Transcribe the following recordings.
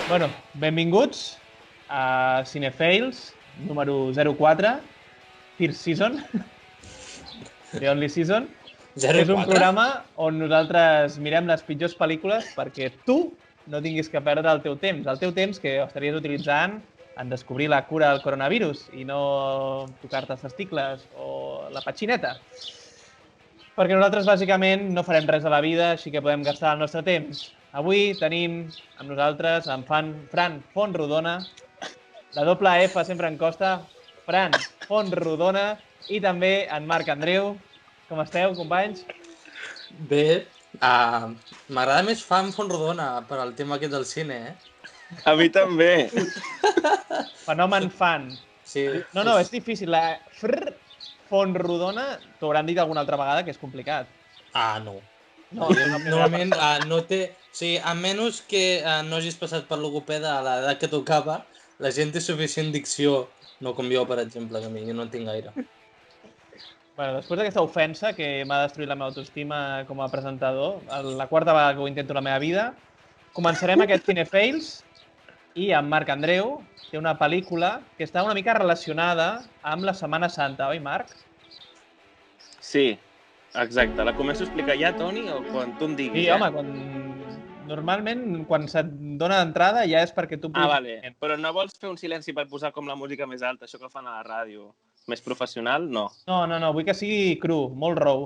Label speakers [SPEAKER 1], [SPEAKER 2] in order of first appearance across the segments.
[SPEAKER 1] Bueno, benvinguts a Cinefails, número 04, First Season, The Only Season, que és un
[SPEAKER 2] 04?
[SPEAKER 1] programa on nosaltres mirem les pitjors pel·lícules perquè tu no tinguis que perdre el teu temps que estaries utilitzant en descobrir la cura del coronavirus i no tocar-te els testicles o la petxineta. Perquè nosaltres, bàsicament, no farem res a la vida, així que podem gastar el nostre temps. Avui tenim amb nosaltres en Fran Fontrodona, la doble F sempre en costa, Fran Fontrodona, i també en Marc Andreu. Com esteu, companys?
[SPEAKER 2] Bé, m'agrada més Fan Fontrodona per al tema aquest del cine,
[SPEAKER 3] A mi també.
[SPEAKER 1] Fenomen fan.
[SPEAKER 2] Sí.
[SPEAKER 1] No, és difícil. La Fontrodona t'hauran dit alguna altra vegada que és complicat.
[SPEAKER 2] No.
[SPEAKER 1] No,
[SPEAKER 2] Normalment no té... O sigui, a menys que no hagis passat per logopeda a l'edat que tocava, la gent té suficient dicció, no com jo, per exemple, que jo no en tinc gaire.
[SPEAKER 1] Bueno, després d'aquesta ofensa que m'ha destruït la meva autoestima com a presentador, la quarta vegada que ho intento a la meva vida, començarem aquest Cinefails i en Marc Andreu té una pel·lícula que està una mica relacionada amb la Setmana Santa, oi, Marc?
[SPEAKER 3] Sí, exacte. La començo a explicar ja, Toni, o quan tu em diguis,
[SPEAKER 1] Sí, home, normalment quan se't dona d'entrada ja és perquè tu puguis...
[SPEAKER 3] vale. Però no vols fer un silenci per posar com la música més alta, això que fan a la ràdio? Més professional? No.
[SPEAKER 1] No, vull que sigui cru, molt raw.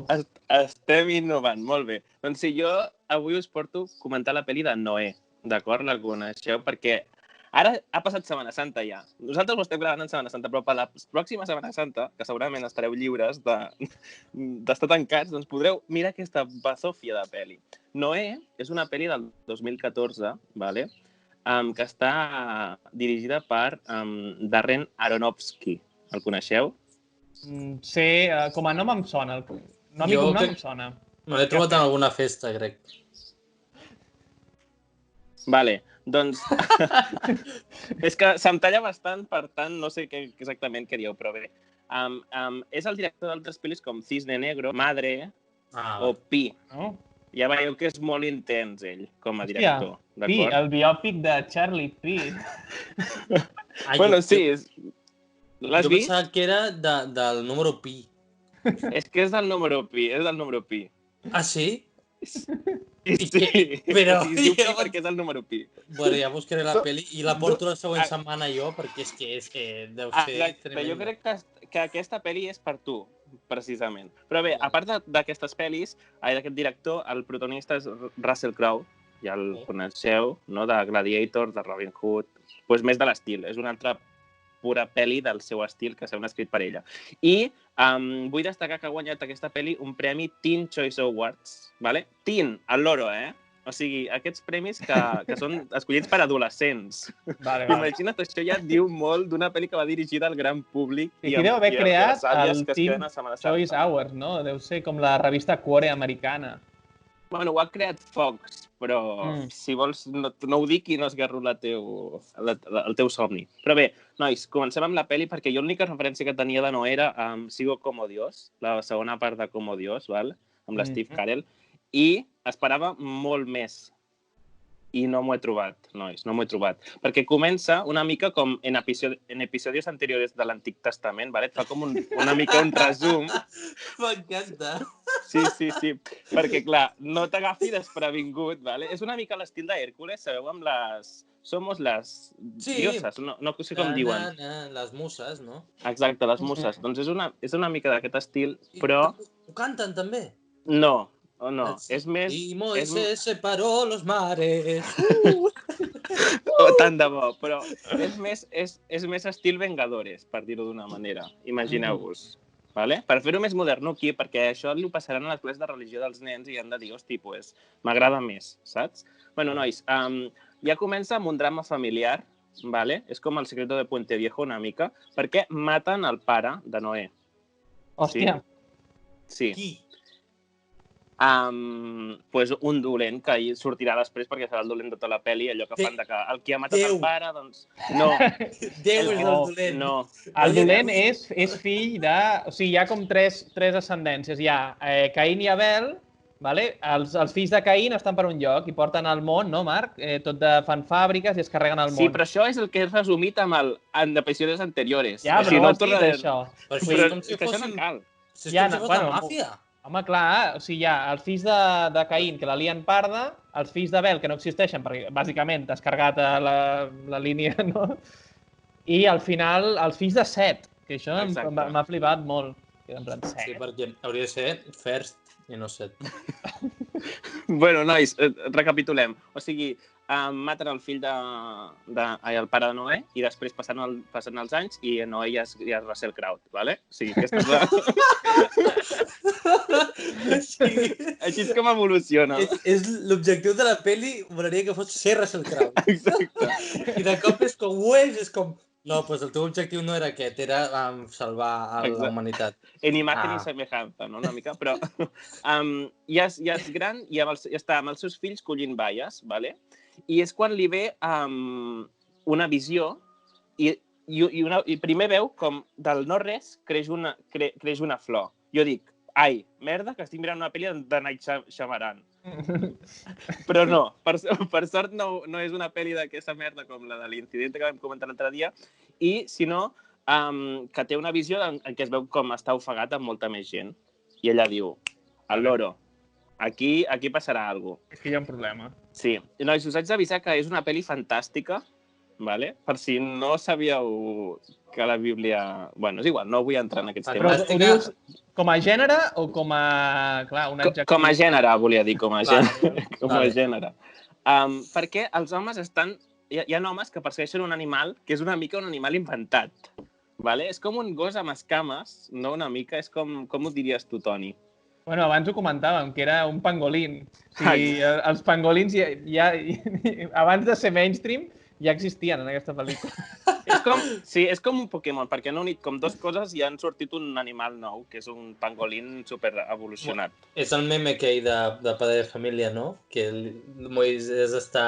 [SPEAKER 3] Estem innovant, molt bé. Doncs sí, jo avui us porto a comentar la pel·li de Noé, d'acord? La coneixeu? Perquè ara ha passat Setmana Santa ja. Nosaltres ho estem gravant en Setmana Santa, però per la pròxima Setmana Santa, que segurament estareu lliures d'estar tancats, doncs podreu mirar aquesta basòfia de pel·li. Noé és una pel·li del 2014, vale? Que està dirigida per Darren Aronofsky. El coneixeu?
[SPEAKER 1] Sí, com a nom em sona. Nom i cognom em sona.
[SPEAKER 2] Me l'he trobat en alguna festa, crec.
[SPEAKER 3] Vale, doncs... és que se'm talla bastant, per tant, no sé què exactament què dieu, però bé. És el director d'altres pel·lis com Cisne Negro, Madre o Pi.
[SPEAKER 1] No?
[SPEAKER 3] Ja veieu que és molt intens, ell, com a director.
[SPEAKER 1] Hòstia, Pi, el biòpic de Charlie Pi.
[SPEAKER 3] Bueno, sí, l'has vist?
[SPEAKER 2] Jo pensava que era del número pi.
[SPEAKER 3] És que és del número pi,
[SPEAKER 2] Ah, sí?
[SPEAKER 3] Sí,
[SPEAKER 2] però...
[SPEAKER 3] es diu pi perquè és el número pi.
[SPEAKER 2] Bueno, ja buscaré la pel·li i la porto la següent setmana jo, perquè és que deu ser
[SPEAKER 3] Exacte, jo crec que aquesta pel·li és per tu, precisament. Però bé, a part d'aquestes pel·lis, d'aquest director, el protagonista és Russell Crowe, ja el coneixeu, no? De Gladiator, de Robin Hood, doncs més de l'estil, és una altra pura pel·li del seu estil que s'ha escrit per ella. I vull destacar que ha guanyat aquesta pel·li un premi Teen Choice Awards, ¿vale? Teen, el loro, O sigui, aquests premis que són escollits per adolescents.
[SPEAKER 1] Vale.
[SPEAKER 3] Imagina't, això ja diu molt d'una pel·li que va dirigida al gran públic.
[SPEAKER 1] I qui deu haver creat el Teen Choice Awards, no? Deu ser com la revista Quore americana.
[SPEAKER 3] Bueno, ho ha creat Fox, però si vols no ho dic i no esgarro el teu somni. Però bé, nois, comencem amb la pel·li perquè jo l'única referència que tenia de Noé era Sigo como Dios, la segona part de Como Dios, val? Amb l'Steve Carell, i esperava molt més. I no m'ho he trobat, nois, no m'ho he trobat. Perquè comença una mica com en episodis anteriors de l'Antic Testament, ¿vale? Et fa com una mica un resum.
[SPEAKER 2] M'encanta.
[SPEAKER 3] Sí. Perquè, clar, no t'agafi desprevingut, ¿vale? És una mica l'estil d'Hèrcules, sabeu, amb les... Somos les dioses, no sé com diuen.
[SPEAKER 2] Les muses, no?
[SPEAKER 3] Exacte, les muses. Doncs és una mica d'aquest estil, però...
[SPEAKER 2] Ho canten, també?
[SPEAKER 3] No, és més...
[SPEAKER 2] I Moisés separó los mares.
[SPEAKER 3] Tant de bo, però és més estil Vengadores, per dir-ho d'una manera. Imagineu-vos. Vale? Per fer-ho més modernuki, perquè això li ho passaran a les classes de religió dels nens i han de dir, hosti, pues, m'agrada més, saps? Bueno, nois, ja comença amb un drama familiar, vale? És com el secreto de Puente Viejo una mica, perquè maten el pare de Noé.
[SPEAKER 1] Hòstia.
[SPEAKER 3] Sí.
[SPEAKER 2] Qui?
[SPEAKER 3] Pues un dolent que sortirà després perquè serà el dolent de tota la pel·li, allò que fan de que el qui ha matat el pare, doncs... No.
[SPEAKER 2] Déu és el dolent.
[SPEAKER 3] No.
[SPEAKER 1] El dolent és fill de... O sigui, hi ha com tres ascendències. Hi ha Caín i Abel, vale? Els fills de Caín estan per un lloc i porten al món, no, Marc? Fan fàbriques i es carreguen el món.
[SPEAKER 3] Sí, però això és el que és resumit en episodis anteriors.
[SPEAKER 1] Ja, però no ho has dit, això.
[SPEAKER 2] Però
[SPEAKER 3] Però
[SPEAKER 2] és com si
[SPEAKER 3] és que això no
[SPEAKER 2] fóssim...
[SPEAKER 3] cal.
[SPEAKER 2] Si és com si fos la màfia.
[SPEAKER 1] Home, clar, o sigui, hi ha els fills de Caín, que la lien parda, els fills d'Abel, que no existeixen, perquè bàsicament t'has carregat a la línia, no? I al final, els fills de Set, que això m'ha flipat molt. En plan, Set.
[SPEAKER 2] Sí, perquè hauria de ser First i no Set.
[SPEAKER 3] Bueno, nois, recapitulem. O sigui, maten el fill el pare de Noé i després passen els anys i Noé ja és Russell Crowe, ¿vale? O sigui, aquesta és la... Així és com evoluciona.
[SPEAKER 2] És l'objectiu de la pel·li, m'agradaria que fos ser Russell Crowe.
[SPEAKER 3] Exacte.
[SPEAKER 2] I de cop és com, és com... No, doncs el teu objectiu no era aquest, era salvar la humanitat.
[SPEAKER 3] En imagen i semejanza, no? Una mica, però ja és gran i està amb els seus fills collint baies, ¿vale? I és quan li ve una visió i primer veu com del no-res creix una flor. Jo dic, ai, merda, que estic mirant una pel·li de Night Shyamalan. Però no, per sort no és una pel·li d'aquesta merda com la de l'incident que vam comentar l'altre dia, i sinó que té una visió en què es veu com està ofegat amb molta més gent. I ella diu, al loro, aquí passarà alguna cosa.
[SPEAKER 1] És que hi ha un problema.
[SPEAKER 3] Sí. Nois, us haig d'avisar que és una pel·li fantàstica, ¿vale? Per si no sabíeu que la Bíblia... Bueno, és igual, no vull entrar en aquests temes.
[SPEAKER 1] Però ho dius com a gènere o com a... Clar, un adjectiu?
[SPEAKER 3] Com a gènere, volia dir, com a gènere. Perquè els homes estan... Hi ha homes que persegueixen un animal que és una mica un animal inventat. ¿Vale? És com un gos amb escames, no una mica, és com ho diries tu, Toni?
[SPEAKER 1] Bueno, abans ho comentàvem, que era un pangolín. O sigui, els pangolins ja abans de ser mainstream ja existien en aquesta pel·lícula.
[SPEAKER 3] És com un Pokémon, perquè han unit com dues coses i han sortit un animal nou, que és un pangolín super evolucionat.
[SPEAKER 2] És el meme aquell de Padre de Família, no? Que Moisés està...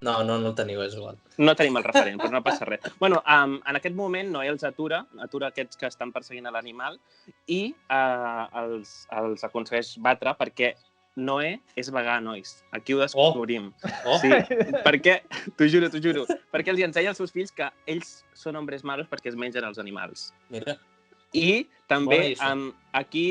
[SPEAKER 2] No el teniu, és igual.
[SPEAKER 3] No tenim el referent, però no passa res. Bueno, en aquest moment Noé els atura aquests que estan perseguint l'animal i els aconsegueix batre perquè Noé és vegà, nois. Aquí ho descobrim. Sí, perquè, t'ho juro, perquè els ensenya als seus fills que ells són hombres malos perquè es mengen els animals.
[SPEAKER 2] Mira.
[SPEAKER 3] I també, aquí,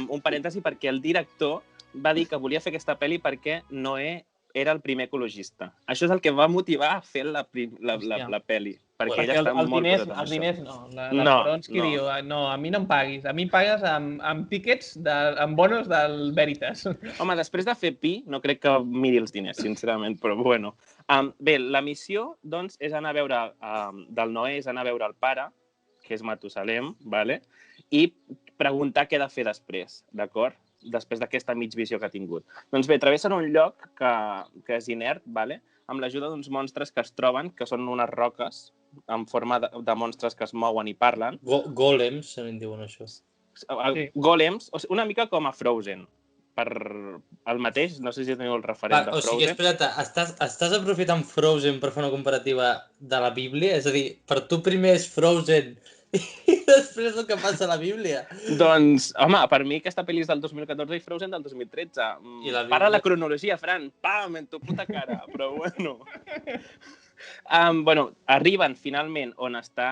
[SPEAKER 3] un parèntesi, perquè el director va dir que volia fer aquesta pel·li perquè Noé era el primer ecologista. Això és el que va motivar a fer la pel·li. Perquè ella està molt posat amb
[SPEAKER 1] els diners no.
[SPEAKER 3] No.
[SPEAKER 1] Diu, no, a mi no em paguis. A mi em pagues amb tíquets, amb bonos del Veritas.
[SPEAKER 3] Home, després de fer pi, no crec que miri els diners, sincerament, però bueno. Bé, la missió, doncs, és anar a veure, del Noé, és anar a veure el pare, que és Matusalem, ¿vale? I preguntar què ha de fer després, d'acord? Després d'aquesta migvisió que ha tingut. Doncs bé, travessen un lloc que és inert, ¿vale? Amb l'ajuda d'uns monstres que es troben, que són unes roques en forma de monstres que es mouen i parlen.
[SPEAKER 2] Golems, se n'en diuen això.
[SPEAKER 3] Golems, una mica com a Frozen. Per el mateix, no sé si teniu el referent de Frozen.
[SPEAKER 2] O sigui, espera't, estàs aprofitant Frozen per fer una comparativa de la Bíblia? És a dir, per tu primer és Frozen i després el que passa a la Bíblia.
[SPEAKER 3] Doncs, home, per mi aquesta pel·li és del 2014 i Frozen del 2013. Para la cronologia, Fran. Pam, en tu puta cara. Però bueno. Bueno, arriben finalment on està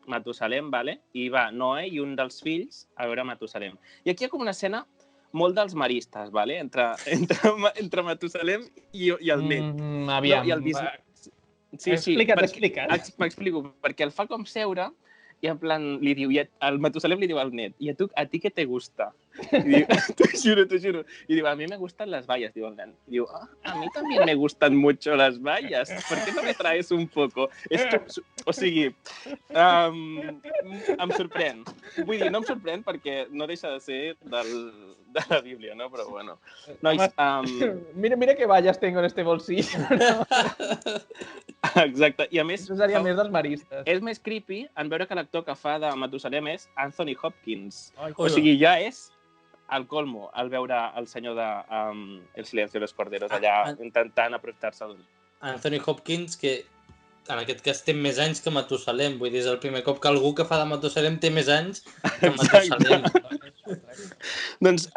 [SPEAKER 3] Matusalem, ¿vale? I va Noé i un dels fills a veure Matusalem. I aquí hi ha com una escena molt dels maristes, ¿vale? Entre Matusalem i el net.
[SPEAKER 1] Aviam.
[SPEAKER 3] I el sí.
[SPEAKER 1] Explica't.
[SPEAKER 3] M'explico, perquè el fa com seure i en plan li diu, el Matusalem li diu al net, ¿y a ti qué te gusta? Y diu, te juro. Y diu, a mí me gustan las bayas, diu el nen. Y diu, a mí también me gustan mucho las bayas. ¿Por qué no me traes un poco? O sigui, em sorprèn. Vull dir, no em sorprèn perquè no deixa de ser de la Bíblia, no? Però bueno. Nois,
[SPEAKER 1] mira que vallas tengo en este bolsillo.
[SPEAKER 3] Exacte. I a més...
[SPEAKER 1] Això seria més dels maristes.
[SPEAKER 3] És més creepy en veure que l'actor que fa de Matusalem és Anthony Hopkins.
[SPEAKER 1] O
[SPEAKER 3] sigui, ja és al colmo al veure el senyor de El silencio de los corderos allà intentant aprofitar-se d'un.
[SPEAKER 2] Anthony Hopkins, que en aquest cas té més anys que Matusalem. Vull dir, és el primer cop que algú que fa de Matusalem té més anys que Matusalem.
[SPEAKER 3] Doncs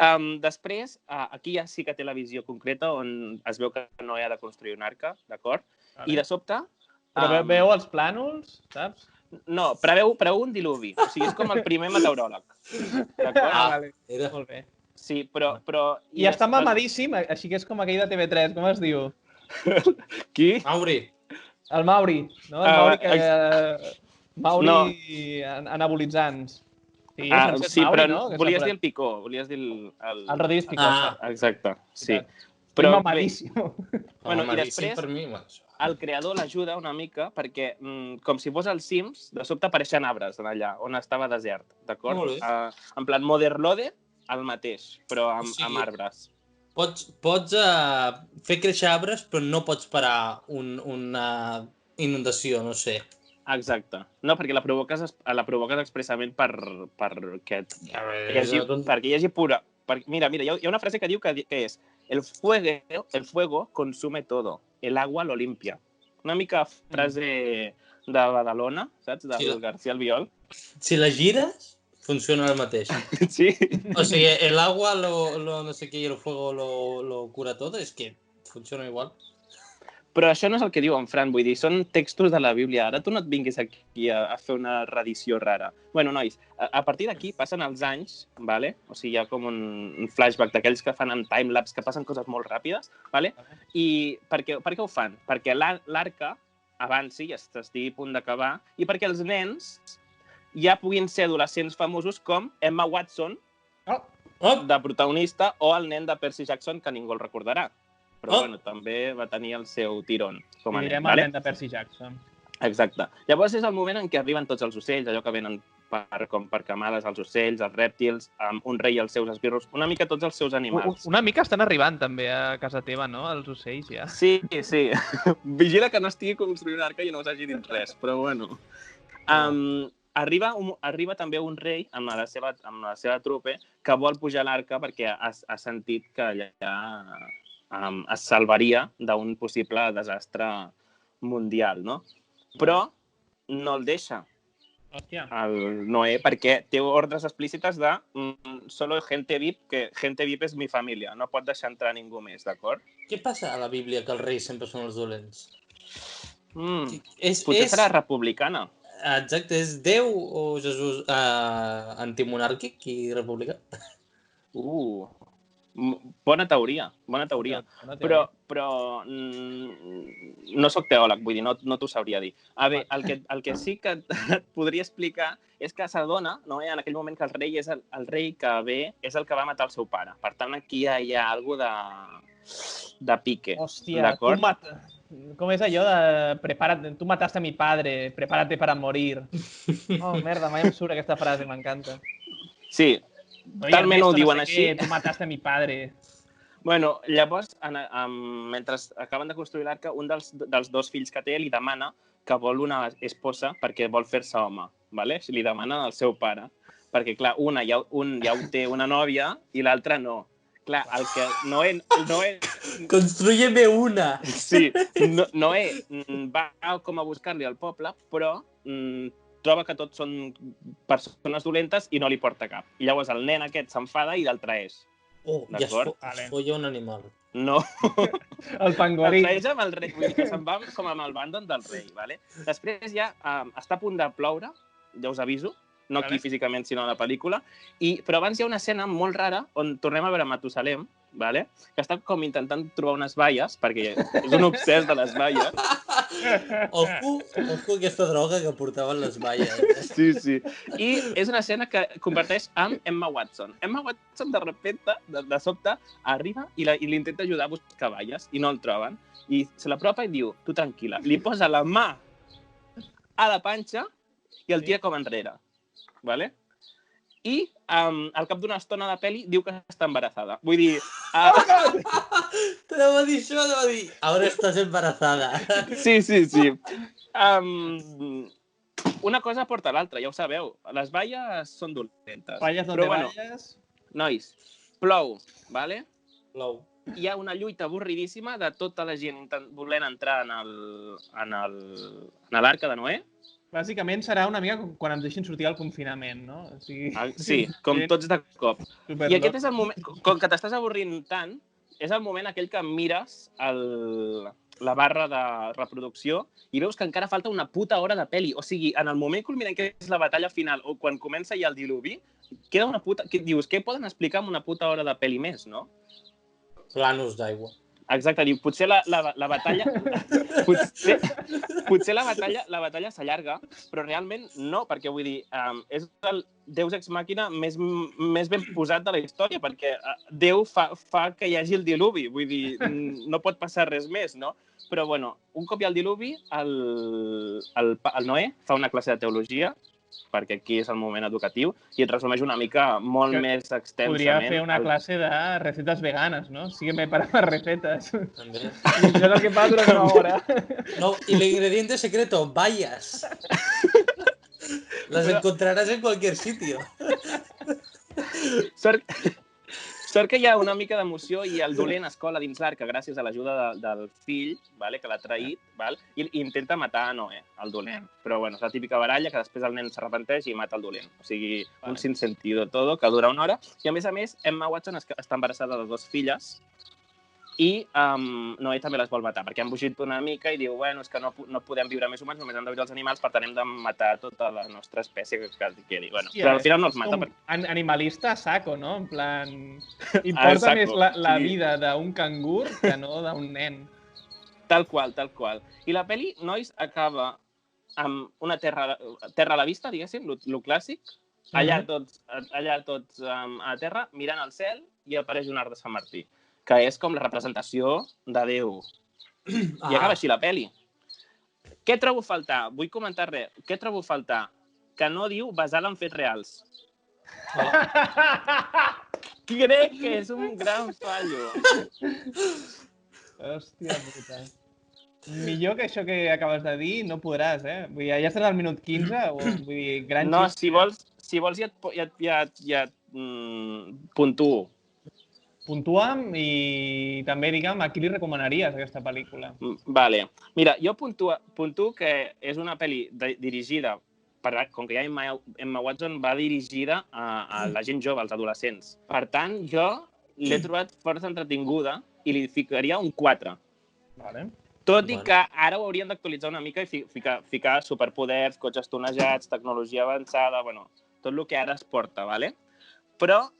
[SPEAKER 3] després, aquí ja sí que té la visió concreta on es veu que no ha de construir un arca, d'acord? I de sobte...
[SPEAKER 1] Però veu els plànols, saps?
[SPEAKER 3] No, preveu un diluvi. O sigui, és com el primer meteoròleg. D'acord?
[SPEAKER 1] Vale.
[SPEAKER 2] Era...
[SPEAKER 1] Molt bé.
[SPEAKER 3] Sí, però...
[SPEAKER 1] I està mamadíssim, així que és com aquell de TV3, com es diu?
[SPEAKER 3] Qui?
[SPEAKER 2] Mauri.
[SPEAKER 1] El Mauri, no? El Mauri que... Mauri anabolitzants. Sí,
[SPEAKER 3] sí,
[SPEAKER 1] Mauri,
[SPEAKER 3] però
[SPEAKER 1] no?
[SPEAKER 3] volies dir el Picó, volies dir el...
[SPEAKER 1] El Rodríguez Picó.
[SPEAKER 3] Exacte, sí.
[SPEAKER 1] Però mamadíssim.
[SPEAKER 3] Bueno, i després,
[SPEAKER 2] per mi,
[SPEAKER 3] el creador l'ajuda una mica perquè, com si fos els Sims, de sobte apareixen arbres allà, on estava desert, d'acord? En plan, Motherlode, el mateix, però amb arbres.
[SPEAKER 2] Pots fer créixer arbres, però no pots parar una inundació, no sé.
[SPEAKER 3] Exacte. No, perquè la provoques expressament perquè hi hagi pura... Mira, hi ha una frase que diu que és el fuego consume todo, el agua lo limpia. Una mica frase de Badalona, saps? Del García Albiol.
[SPEAKER 2] Si la gires, funciona el mateix.
[SPEAKER 3] Sí.
[SPEAKER 2] O sigui, el agua no sé què i el fuego lo cura todo, és que funciona igual.
[SPEAKER 3] Però això no és el que diu en Fran, vull dir, són textos de la Bíblia. Ara tu no et vinguis aquí a fer una reedició rara. Bueno, nois, a partir d'aquí passen els anys, vale? O sigui, hi ha com un flashback d'aquells que fan en timelapse, que passen coses molt ràpides, vale? I per què ho fan? Perquè l'arca avanci i estigui a punt d'acabar, i perquè els nens ja puguin ser adolescents famosos com Emma Watson, de protagonista, o el nen de Percy Jackson, que ningú el recordarà. Però bueno, també va tenir el seu tirón com a nen.
[SPEAKER 1] Direm el nen de Percy Jackson.
[SPEAKER 3] Exacte. Llavors és el moment en què arriben tots els ocells, allò que venen per camades, els ocells, els rèptils, un rei i els seus esbirros, una mica tots els seus animals.
[SPEAKER 1] Una mica estan arribant també a casa teva, no?, els ocells ja.
[SPEAKER 3] Sí. Vigila que no estigui construint un arca i no us hagi dit res, però bueno. Arriba també un rei amb la seva trupe que vol pujar a l'arca perquè ha sentit que allà es salvaria d'un possible desastre mundial, no? Però no el deixa el Noé perquè té ordres explícites de solo gente VIP, que gente VIP és mi família, no pot deixar entrar ningú més, d'acord?
[SPEAKER 2] Què passa a la Bíblia que els reis sempre són els dolents?
[SPEAKER 3] Potser serà republicana.
[SPEAKER 2] Exacte, és Déu o Jesús antimonàrquic i republicà?
[SPEAKER 3] Bona teoria. Però no sóc teòleg, vull dir, no t'ho sabria dir. El que sí que et podria explicar és que s'adona, no, en aquell moment que el rei que ve és el que va matar el seu pare. Per tant, aquí hi ha alguna cosa de pique.
[SPEAKER 1] Hòstia, com és allò de tu mataste a mi padre, prepárate para morir. Oh, merda, mai em surt aquesta frase, m'encanta.
[SPEAKER 3] Sí, talment ho diuen així.
[SPEAKER 1] Tu mataste a mi padre.
[SPEAKER 3] Bueno, llavors, mentre acaben de construir l'arca, un dels dos fills que té li demana que vol una esposa perquè vol fer-se home, ¿vale? Li demana al seu pare, perquè, clar, un ja ho té una nòvia i l'altre no. Clar, el que Noé...
[SPEAKER 2] Construye-me una!
[SPEAKER 3] Sí, Noé va com a buscar-li al poble, però troba que tots són persones dolentes i no li porta cap. I llavors el nen aquest s'enfada i el traeix.
[SPEAKER 2] I es folla un animal.
[SPEAKER 3] No.
[SPEAKER 1] El pangolí.
[SPEAKER 3] El traeix amb el rei, vull dir que se'n va com amb el bàndol del rei, ¿vale? Després ja està a punt de ploure, ja us aviso, no aquí físicament, sinó a la pel·lícula, però abans hi ha una escena molt rara on tornem a veure Matusalem, ¿vale? Que està com intentant trobar unes baies, perquè és un obsès de les baies.
[SPEAKER 2] Ojo aquesta droga que portaven les baies.
[SPEAKER 3] Sí. I és una escena que converteix amb Emma Watson. Emma Watson, de sobte, arriba i l'intenta ajudar a buscar baies i no el troben. I se l'apropa i diu, tu tranquil·la, li posa la mà a la panxa i el tira com enrere. ¿Vale? I al cap d'una estona de pel·li diu que està embarassada. Vull dir...
[SPEAKER 2] T'anava a dir això, t'anava a dir... Ahora estàs embarassada.
[SPEAKER 3] Sí. Una cosa porta l'altra, ja ho sabeu. Les baies són dolentes.
[SPEAKER 1] Baies donde baies.
[SPEAKER 3] Nois, plou, ¿vale?
[SPEAKER 2] Plou.
[SPEAKER 3] hi ha una lluita avorridíssima de tota la gent volent entrar en l'arca de Noé.
[SPEAKER 1] Bàsicament serà una mica quan ens deixin sortir al confinament, no? O sigui,
[SPEAKER 3] Sí, com tots de cop.
[SPEAKER 1] superloc.
[SPEAKER 3] I aquest és el moment, com que t'estàs avorrint tant, és el moment aquell que mires la barra de reproducció i veus que encara falta una puta hora de pel·li. O sigui, en el moment culminant que és la batalla final o quan comença ja el diluvi, queda una puta... Dius, què poden explicar amb una puta hora de pel·li més, no?
[SPEAKER 2] Planos d'aigua.
[SPEAKER 3] Exacte, diu, potser la batalla... potser la batalla s'allarga, però realment no, perquè vull dir, és el Deus Ex Machina més ben posat de la història, perquè Déu fa que hi hagi el diluvi, vull dir, no pot passar res més, no? Però, bueno, un cop hi ha el diluvi, el Noé fa una classe de teologia, perquè aquí és el moment educatiu, i et resumeix una mica molt més extensament.
[SPEAKER 1] Podria fer una classe de recetes veganes, no? Sígueme para más recetas.
[SPEAKER 2] També.
[SPEAKER 1] I això és el que fa durant una hora.
[SPEAKER 2] No, y el ingrediente secreto, bayas. Las encontrarás en cualquier sitio.
[SPEAKER 3] Sort que hi ha una mica d'emoció i el dolent es cola dins l'arca gràcies a l'ajuda del fill, que l'ha traït, i intenta matar a Noé, el dolent. Però bueno, és la típica baralla que després el nen s'arrepenteix i mata el dolent. O sigui, un sinsentido todo que dura una hora. I a més, Emma Watson està embarassada de 2 filles i Noé també les vol matar, perquè han bugit una mica i diu, bueno, és que no podem viure més humans, només han de viure els animals, per tant hem de matar tota la nostra espècie que quedi. Bueno, però al final no els mata.
[SPEAKER 1] Animalista a saco, no? En plan, importa més la vida d'un cangur que no d'un nen.
[SPEAKER 3] Tal qual. I la pel·li, nois, acaba amb una terra a la vista, diguéssim, lo clàssic, allà tots a terra, mirant al cel, i apareix un arc de Sant Martí, que és com la representació de Déu. I acaba així la pel·li. Què trobo a faltar? Vull comentar res. Què trobo a faltar? Que no diu basada en fets reals. Crec que és un gran fallo.
[SPEAKER 1] Hòstia puta. Millor que això que acabes de dir no podràs, eh? Vull dir, ja estarà al minut 15 o vull dir, gran
[SPEAKER 3] No,
[SPEAKER 1] xist.
[SPEAKER 3] si vols ja et puntuo.
[SPEAKER 1] Puntua'm i també digue'm a qui li recomanaries aquesta pel·lícula.
[SPEAKER 3] Vale. Mira, jo puntuo que és una pel·li dirigida, com que ja Emma Watson va dirigida a la gent jove, als adolescents. Per tant, jo l'he trobat força entretinguda i li ficaria un 4.
[SPEAKER 1] Vale.
[SPEAKER 3] Tot i que ara ho haurien d'actualitzar una mica i ficar superpoders, cotxes tonejats, tecnologia avançada, bueno, tot el que ara es porta, vale? Però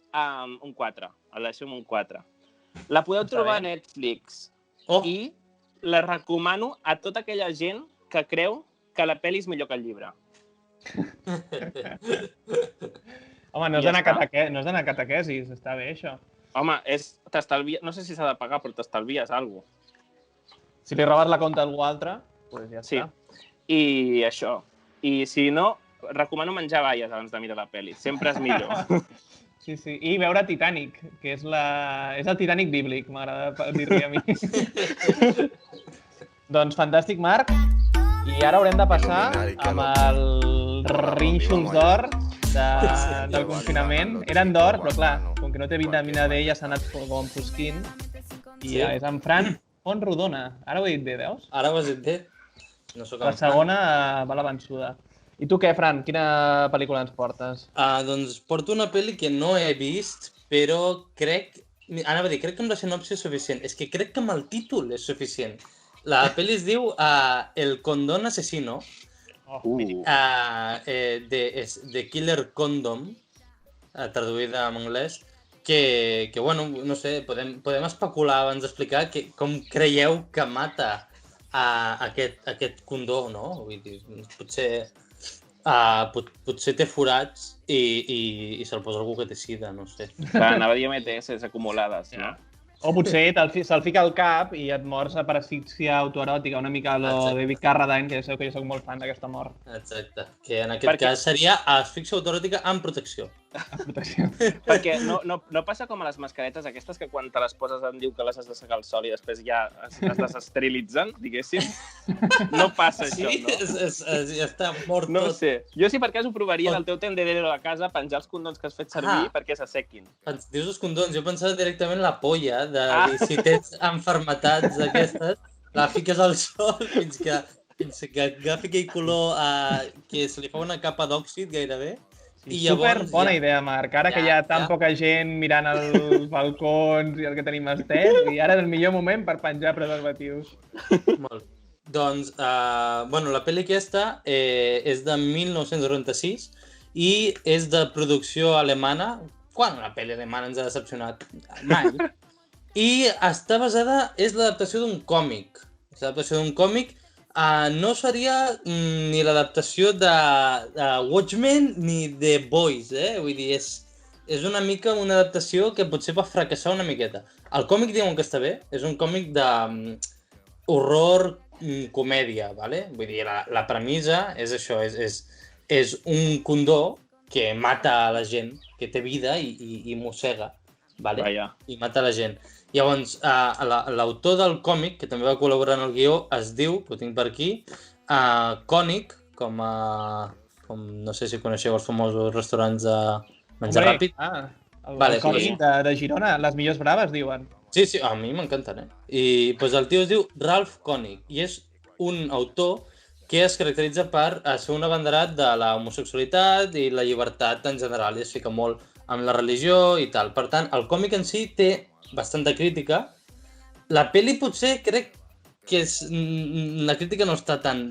[SPEAKER 3] un 4. El deixo amb un 4. La podeu trobar a Netflix i la recomano a tota aquella gent que creu que la pel·li és millor que el llibre.
[SPEAKER 1] Home, no has d'anar a catequesis, està bé això.
[SPEAKER 3] Home, no sé si s'ha de pagar, però t'estalvies alguna cosa.
[SPEAKER 1] Si li robes la compte a algú altre, doncs ja està.
[SPEAKER 3] I això. I si no, recomano menjar baies abans de mirar la pel·li. Sempre és millor.
[SPEAKER 1] Sí. I veure Titanic, que és el Titanic bíblic, m'agrada dir-li a mi. Doncs fantàstic, Marc. I ara haurem de passar amb el rínxols d'or del confinament. Eren d'or, però clar, com que no té vitamina D ja s'ha anat com fosquint. I és en Fran Fontrodona. Ara ho he dit bé, veus?
[SPEAKER 2] Ara ho has dit bé.
[SPEAKER 1] La segona va a la vençuda. I tu què, Fran? Quina pel·lícula ens portes?
[SPEAKER 2] Doncs porto una pel·li que no he vist, però crec que amb la sinopsi és suficient. És que crec que amb el títol és suficient. La pel·li es diu El condón asesino, de Killer Condom, traduïda en anglès, que bueno, no sé, podem especular abans d'explicar com creieu que mata aquest condó, no? Vull dir, potser té forats i se'l posa algú que té sida, no sé.
[SPEAKER 3] Anava a dir ETS acumulades, no?
[SPEAKER 1] O potser se'l fica al cap i et mors per asfíxia autoeròtica, una mica lo David Carradine, que ja sabeu que jo soc molt fan d'aquesta mort.
[SPEAKER 2] Exacte, que en aquest cas seria asfíxia autoeròtica amb protecció.
[SPEAKER 1] Protecció.
[SPEAKER 3] Perquè no passa com a les mascaretes aquestes que quan te les poses em diu que les has de secar al sol i després ja es desesteritzen, diguéssim. No passa això, no?
[SPEAKER 2] Sí, està mort
[SPEAKER 3] No ho
[SPEAKER 2] tot.
[SPEAKER 3] sé. Jo si per cas ho provaria del teu tendedero a casa, penjar els condons que has fet servir perquè s'assequin.
[SPEAKER 2] Dius els condons, jo pensava directament la polla, de dir, si tens enfermetats d'aquestes, la fiques al sol fins que agafi aquell color que se li fa una capa d'òxid gairebé.
[SPEAKER 1] I llavors, bona idea, Marc. Ara que hi ha tan poca gent mirant els balcons i el que tenim estès, i ara és el millor moment per penjar preservatius.
[SPEAKER 2] Molt. Doncs, la pel·li aquesta és de 1996 i és de producció alemana. Quan una pel·li alemana ens ha decepcionat? Mai. I està basada, és l'adaptació d'un còmic. És l'adaptació d'un còmic. No seria ni l'adaptació de Watchmen ni de Boys, Vull dir, és una mica una adaptació que potser va fracassar una miqueta. El còmic diuen que està bé, és un còmic d'horror comèdia, ¿vale? Vull dir, la premissa és això, és un condó que mata a la gent, que té vida i mossega, ¿vale?
[SPEAKER 3] Vaja.
[SPEAKER 2] I mata a la gent. Llavors, l'autor del còmic, que també va col·laborar en el guió, es diu, que ho tinc per aquí, Koenig, com no sé si coneixeu els famosos restaurants de menjar ràpid.
[SPEAKER 1] El Koenig de Girona, les millors braves, diuen.
[SPEAKER 2] Sí, a mi m'encanten, I doncs el tio es diu Ralph Koenig, i és un autor que es caracteritza per ser un abanderat de la homosexualitat i la llibertat en general, i es fica molt amb la religió i tal. Per tant, el còmic en si té bastanta crítica. La pel·li potser crec que la crítica no està tan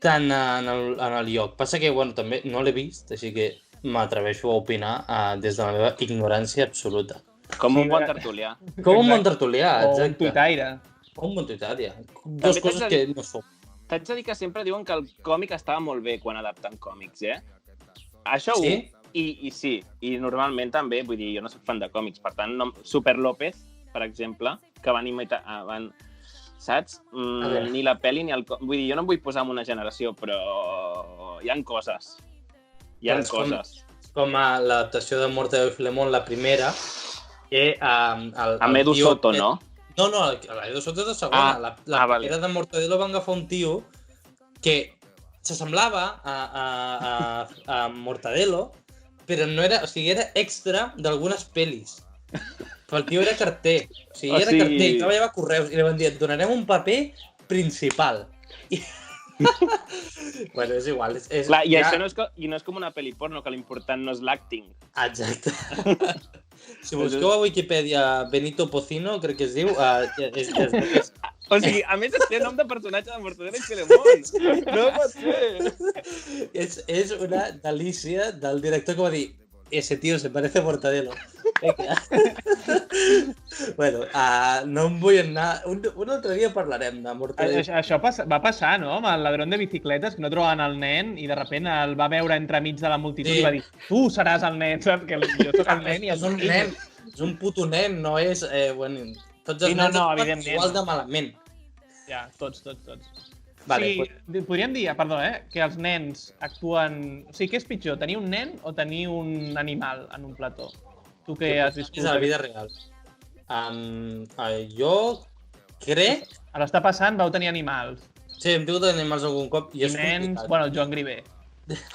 [SPEAKER 2] en el lloc. Passa que, també no l'he vist, així que m'atreveixo a opinar des de la meva ignorància absoluta.
[SPEAKER 3] Com un bon tertulià.
[SPEAKER 2] Com un bon tertulià, exacte.
[SPEAKER 1] O un tuitaire.
[SPEAKER 2] O un bon tuitaire. Dues coses que no som.
[SPEAKER 3] T'haig de dir que sempre diuen que el còmic estava molt bé quan adapten còmics, Això
[SPEAKER 2] sí?
[SPEAKER 3] I sí, i normalment també, vull dir, jo no soc fan de còmics, per tant, Super López, per exemple, que van imitar, saps? Ni la pel·li ni el còmic, vull dir, jo no em vull posar en una generació, però hi ha coses.
[SPEAKER 2] Com l'adaptació de Mortadelo i Filemón, la primera,
[SPEAKER 3] amb Edu Soto, no?
[SPEAKER 2] No, l'Edu Soto és la segona. La primera de Mortadelo va agafar un tio que s'assemblava a Mortadelo, però no era, o sigui, era extra d'algunes pel·lis. Però el tio era carter. O sigui, era carter i treballava a Correus. I li van dir, et donarem un paper principal. Bueno, és igual.
[SPEAKER 3] Clar, i això no és com una pel·li porno, que l'important no és l'acting.
[SPEAKER 2] Exacte. Si busqueu a Wikipedia Benito Pocino, crec que es diu,
[SPEAKER 3] O sigui, a més té nom de personatge de Mortadelo i Filemón. No pot ser.
[SPEAKER 2] És una delícia del director que va dir ese tío se parece a Mortadelo. Bueno, no em vull anar... Un altre dia parlarem de Mortadelo.
[SPEAKER 1] Això va passar, no? Amb el ladrón de bicicletes, que no trobaven el nen i de sobte el va veure entremig de la multitud i va dir tu seràs el nen, saps? Que jo soc el nen i
[SPEAKER 2] és un nen. És un puto nen, no és... Tots els nens estan igual de malament.
[SPEAKER 1] Ja, tots.
[SPEAKER 2] Vale,
[SPEAKER 1] sí, podríem dir, perdó, que els nens actuen... O sigui, què és pitjor, tenir un nen o tenir un animal en un plató? Tu què has viscut?
[SPEAKER 2] És a la vida real. Jo crec...
[SPEAKER 1] A l'està passant vau tenir animals.
[SPEAKER 2] Sí, hem tingut animals algun cop i és
[SPEAKER 1] nens, bueno, el Joan Grivé.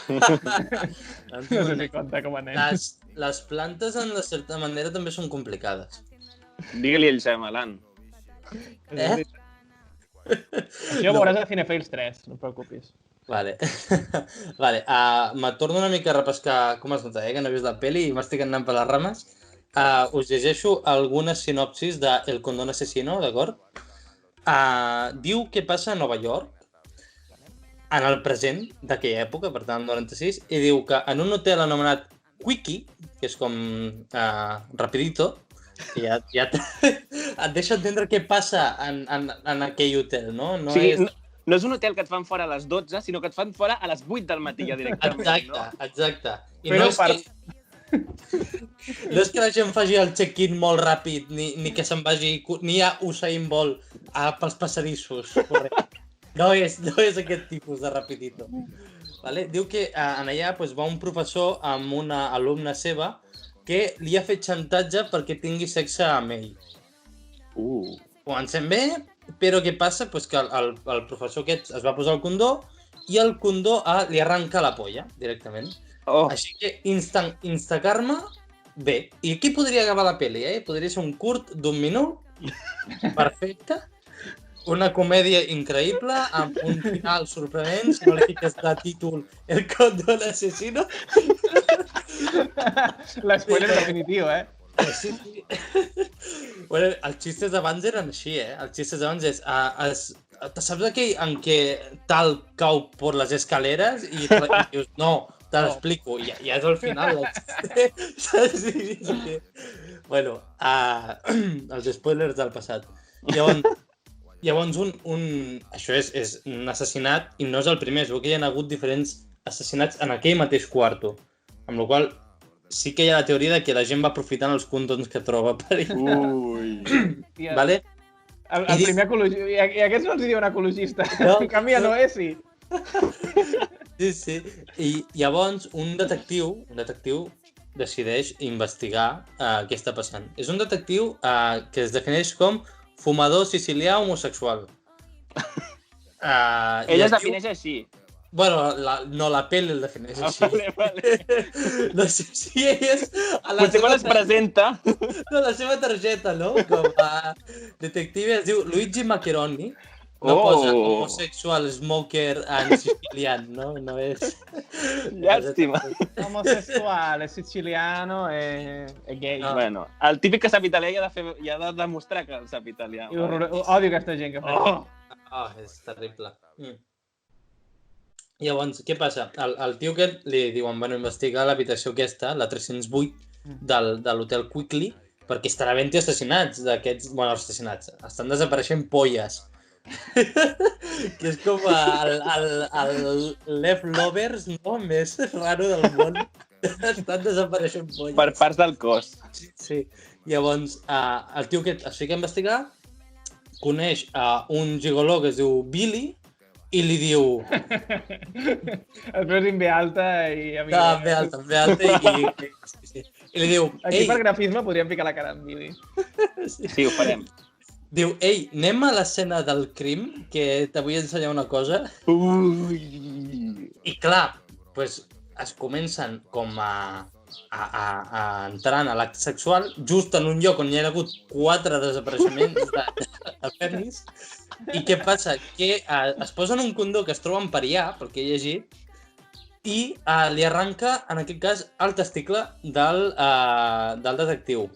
[SPEAKER 1] No sé si compta com a nen.
[SPEAKER 2] Les plantes, en certa manera, també són complicades.
[SPEAKER 3] Digue-li el Shyamalan.
[SPEAKER 1] Això ho veuràs a Cinefails 3, no et preocupis.
[SPEAKER 2] Vale. Me torno una mica a repescar com has notat, que no he vist la peli i m'estic anant per les rames. Us llegeixo algunes sinopsis de El condón asesino, d'acord? Diu que passa a Nova York, en el present d'aquella època, per tant, el 96, i diu que en un hotel anomenat Quickie, que és com Rapidito, i ja et deixa entendre què passa en aquell hotel, no?
[SPEAKER 3] No és un hotel que et fan fora a les 12, sinó que et fan fora a les 8 del matí ja directament.
[SPEAKER 2] Exacte. I no és que la gent faci el check-in molt ràpid, ni que se'n vagi, ni hi ha Usain Bolt pels passadissos. No és aquest tipus de Rapidito. Vale? Diu que en allà va un professor amb una alumna seva que li ha fet xantatge perquè tingui sexe amb ell. Comencem bé, però què passa? Que el professor aquest es va posar el condó i el condó li arranca la polla, directament. Així que Instacarme, bé. I aquí podria acabar la pel·li, Podria ser un curt d'1 minut, perfecte, una comèdia increïble, amb un final sorprenent, si no li fiques de títol El condó l'asesino.
[SPEAKER 1] L'espoiler definitiu,
[SPEAKER 2] Sí. Bueno, els xistes d'abans eren així, Els xistes d'abans és... saps aquell en què tal cau per les escaleres i dius, no, te l'explico, ja és el final del xiste. Sí. Bueno, els spoilers del passat. Llavors això és un assassinat i no és el primer, es veu que hi ha hagut diferents assassinats en aquell mateix quarto, amb la qual sí que hi ha la teoria de que la gent va aprofitant els condons que troba per ell. Vale?
[SPEAKER 1] El primer ecologista... I aquests no els diuen ecologista. En canvi, no és, sí.
[SPEAKER 2] Sí. I llavors un detectiu decideix investigar què està passant. És un detectiu que es defineix com fumador sicilià homosexual.
[SPEAKER 3] Ell es defineix així.
[SPEAKER 2] Bueno, la pel·li el defineix així.
[SPEAKER 3] Vale.
[SPEAKER 2] No sé si és...
[SPEAKER 3] Potser quan es presenta...
[SPEAKER 2] No, la seva targeta, no? Com a detective es diu Luigi Maccheroni. No posa homosexual, smoker and sicilian, no? No és...
[SPEAKER 3] Llàstima.
[SPEAKER 1] Homosexual, és siciliano, és gay.
[SPEAKER 3] Bueno, el típic que sap italià i ha de demostrar que sap italià.
[SPEAKER 1] Odio aquesta gent que fa.
[SPEAKER 2] És terrible. Llavors, què passa? El tio aquest li diuen, investigar l'habitació aquesta, la 308 de l'hotel Quickly, perquè estan havent-hi assassinats d'aquests... Bueno, assassinats. Estan desapareixent polles. Que és com el leftovers, no? Més raro del món. Estan desapareixent polles.
[SPEAKER 3] Per parts del cos.
[SPEAKER 2] Sí. Llavors, el tio aquest es fica a investigar, coneix un gigoló que es diu Billy, i li diu...
[SPEAKER 1] Després en ve alta i...
[SPEAKER 2] No, en ve alta i... I li diu...
[SPEAKER 1] Aquí per grafisme podríem ficar la cara en Billy.
[SPEAKER 3] Sí, ho farem.
[SPEAKER 2] Diu, anem a l'escena del crim, que te vull ensenyar una cosa. I clar, es comencen com a entrar a l'acte sexual just en un lloc on hi ha hagut 4 desapareixements de pernis. I què passa? Que es posen un condó que es troben per allà, perquè he llegit, i li arranca, en aquest cas, el testicle del detectiu.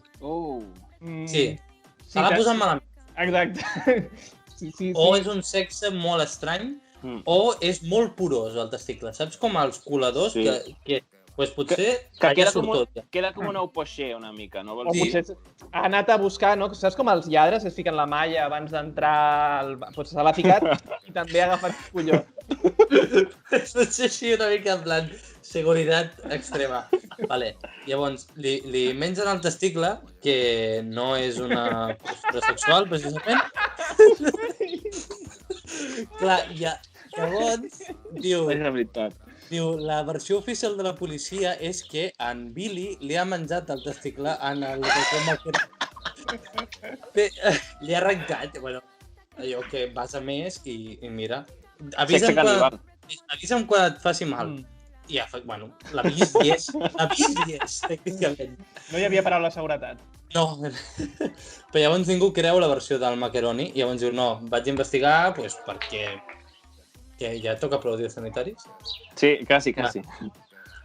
[SPEAKER 2] Sí. Se l'ha posat malament.
[SPEAKER 1] Exacte. Sí.
[SPEAKER 2] O és un sexe molt estrany, o és molt porós el testicle. Saps com els coladors que potser
[SPEAKER 3] queda com un au-pocher una mica, no?
[SPEAKER 1] O potser ha anat a buscar, no? Saps com els lladres es fiquen la malla abans d'entrar, potser se l'ha ficat i també ha agafat el colló.
[SPEAKER 2] Potser així una mica en plan seguretat extrema. Vale. Llavors, li mengen el testicle, que no és una postura sexual, precisament. Clar, llavors, diu...
[SPEAKER 3] És la veritat.
[SPEAKER 2] Diu, la versió oficial de la policia és que en Billy li ha menjat el testicle en el li ha arrencat, allò que vas a més i mira. Avisa'm quan et faci mal. I l'avís hi és, tècnicament.
[SPEAKER 1] No hi havia paraula de seguretat.
[SPEAKER 2] No, però llavors ningú creu la versió del Maccheroni i llavors diu, no, vaig investigar perquè... Que ja toca aplaudir sanitaris?
[SPEAKER 3] Sí, quasi.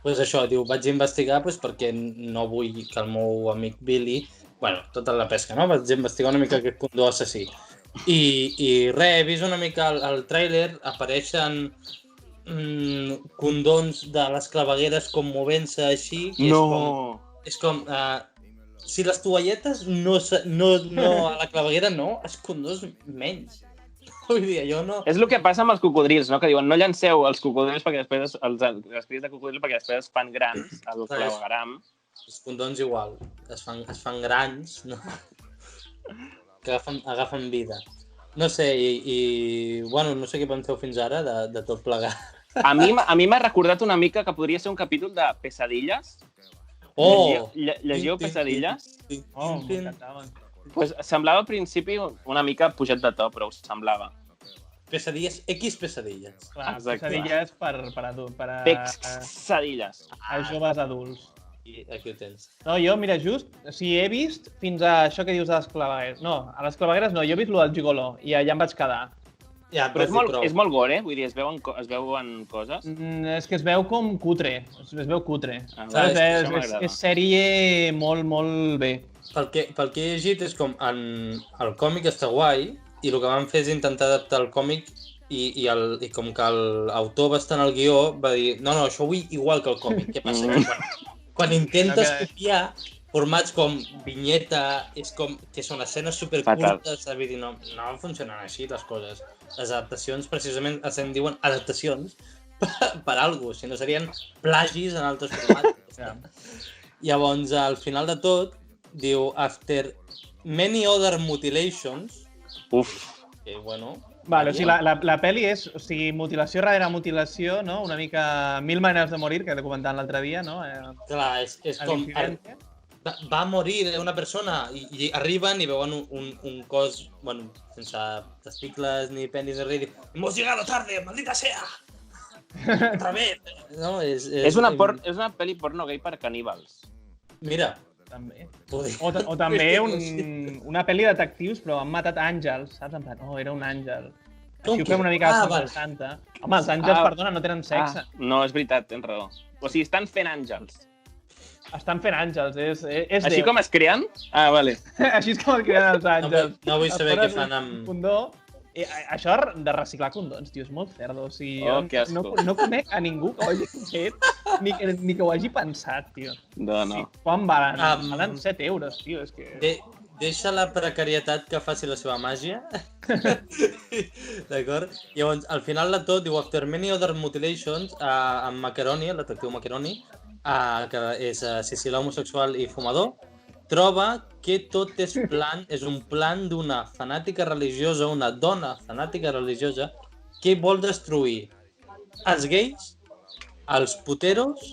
[SPEAKER 2] Doncs això, diu, vaig investigar perquè no vull que el meu amic Billy... Bueno, tota la pesca, no? Vaig investigar una mica aquest condó assassí. I res, he vist una mica el tràiler, apareixen condons de les clavegueres com movent-se així.
[SPEAKER 3] No!
[SPEAKER 2] És com... Si les tovalletes no a la claveguera no, els condons menys. Vull dir, allò no...
[SPEAKER 3] És el que passa amb els cocodrils, no? Que diuen, no llanceu els cocodrils perquè després els cris de cocodril perquè després es fan grans, el clavegueram.
[SPEAKER 2] Els condons igual, es fan grans, no? Que agafen vida. No sé, no sé què penseu fins ara de tot plegat.
[SPEAKER 3] A mi m'ha recordat una mica que podria ser un capítol de Pesadilles.
[SPEAKER 2] Oh!
[SPEAKER 3] Llegiu Pesadilles?
[SPEAKER 1] Oh, m'encantaven.
[SPEAKER 3] Pues semblava al principi una mica pujat de to, però ho semblava.
[SPEAKER 2] Pesadilles, X pesadilles.
[SPEAKER 1] Clar,
[SPEAKER 3] Exacte.
[SPEAKER 1] pesadilles per adults, per
[SPEAKER 3] Pesadilles.
[SPEAKER 1] a joves adults.
[SPEAKER 2] I aquí ho tens.
[SPEAKER 1] No, jo, mira, just, he vist fins a això que dius de les clavegueres. No, a les clavegueres no, jo he vist lo del gigoló i allà em vaig quedar.
[SPEAKER 2] Ja,
[SPEAKER 3] Però és molt gore, vull dir, es veuen coses.
[SPEAKER 1] És que es veu com cutre, es veu cutre.
[SPEAKER 3] Ah,
[SPEAKER 2] Clar,
[SPEAKER 3] això m'agrada.
[SPEAKER 1] És sèrie molt, molt bé.
[SPEAKER 2] Pel que he llegit és com el còmic està guai i el que van fer és intentar adaptar el còmic i com que l'autor va estar en el guió va dir no, això ho vull igual que el còmic. Què passa? Que quan intentes copiar formats com vinyeta, és com que són escenes supercurtes, vull dir, no funcionen així les coses. Les adaptacions precisament se'n diuen adaptacions per alguna cosa, si no serien plagis en altres formats. Llavors, al final de tot, diu, after many other mutilations, que bueno...
[SPEAKER 1] Vale, o sigui, la pel·li és, o sigui, mutilació darrere mutilació, no? Una mica Mil maneres de morir, que te comentàvem l'altre dia, no?
[SPEAKER 2] Clar, és com... Va morir una persona i arriben i veuen un cos, bueno, sense testicles ni penis ni res, i diuen, hemos llegado tarde, maldita sea! Otra vez! No,
[SPEAKER 3] és una pel·li porno gay per caníbals.
[SPEAKER 2] Mira.
[SPEAKER 1] També. O també una pel·li de detectius, però han matat àngels, saps? En plan, era un àngel. Així ho fem una mica als 60. Home, els àngels, perdona, no tenen sexe.
[SPEAKER 3] No, és veritat, tens raó. O sigui, estan fent àngels.
[SPEAKER 1] Estan fent àngels, és
[SPEAKER 3] Així com es creen? Ah, vale.
[SPEAKER 1] Així és com es creen els àngels.
[SPEAKER 2] No vull saber què fan amb...
[SPEAKER 1] Condó. Això de reciclar condons, tio, és molt cerdo. O sigui,
[SPEAKER 3] que asco.
[SPEAKER 1] No conec a ningú que ho hagi fet, ni que ho hagi pensat, tio.
[SPEAKER 3] No.
[SPEAKER 1] Quan valen? Valen 7 euros, tio, és que...
[SPEAKER 2] Deixa la precarietat que faci la seva màgia. D'acord? Llavors, al final de tot, diu, after many other mutilations, amb Maccheroni, el detectiu Maccheroni, que és sicilià homosexual i fumador, troba que tot és un plan d'una fanàtica religiosa, una dona fanàtica religiosa, que vol destruir els gais, els puteros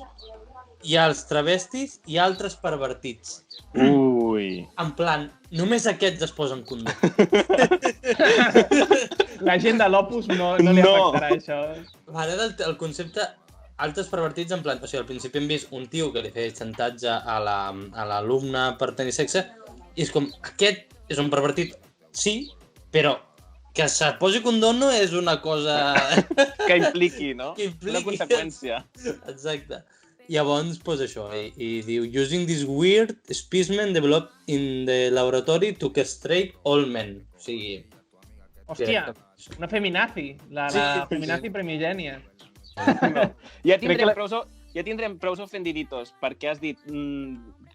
[SPEAKER 2] i els travestis i altres pervertits.
[SPEAKER 3] Ui.
[SPEAKER 2] En plan, només aquests es posen condó.
[SPEAKER 1] La gent de l'Opus no li afectarà això.
[SPEAKER 2] Vale, el concepte altres pervertits, en plan, o sigui, al principi hem vist un tio que li feia xantatge a l'alumne per tenir sexe i és com, aquest és un pervertit, sí, però que se posi condó no és una cosa...
[SPEAKER 3] Que impliqui, no?
[SPEAKER 2] Que impliqui.
[SPEAKER 3] Una conseqüència.
[SPEAKER 2] Exacte. Llavors, doncs això, i diu, using this weird specimen developed in the laboratory to castrate all men. O sigui...
[SPEAKER 1] Hòstia, una feminazi, la feminazi primigènia.
[SPEAKER 3] No. Ja tindrem prou ofendiditos perquè has dit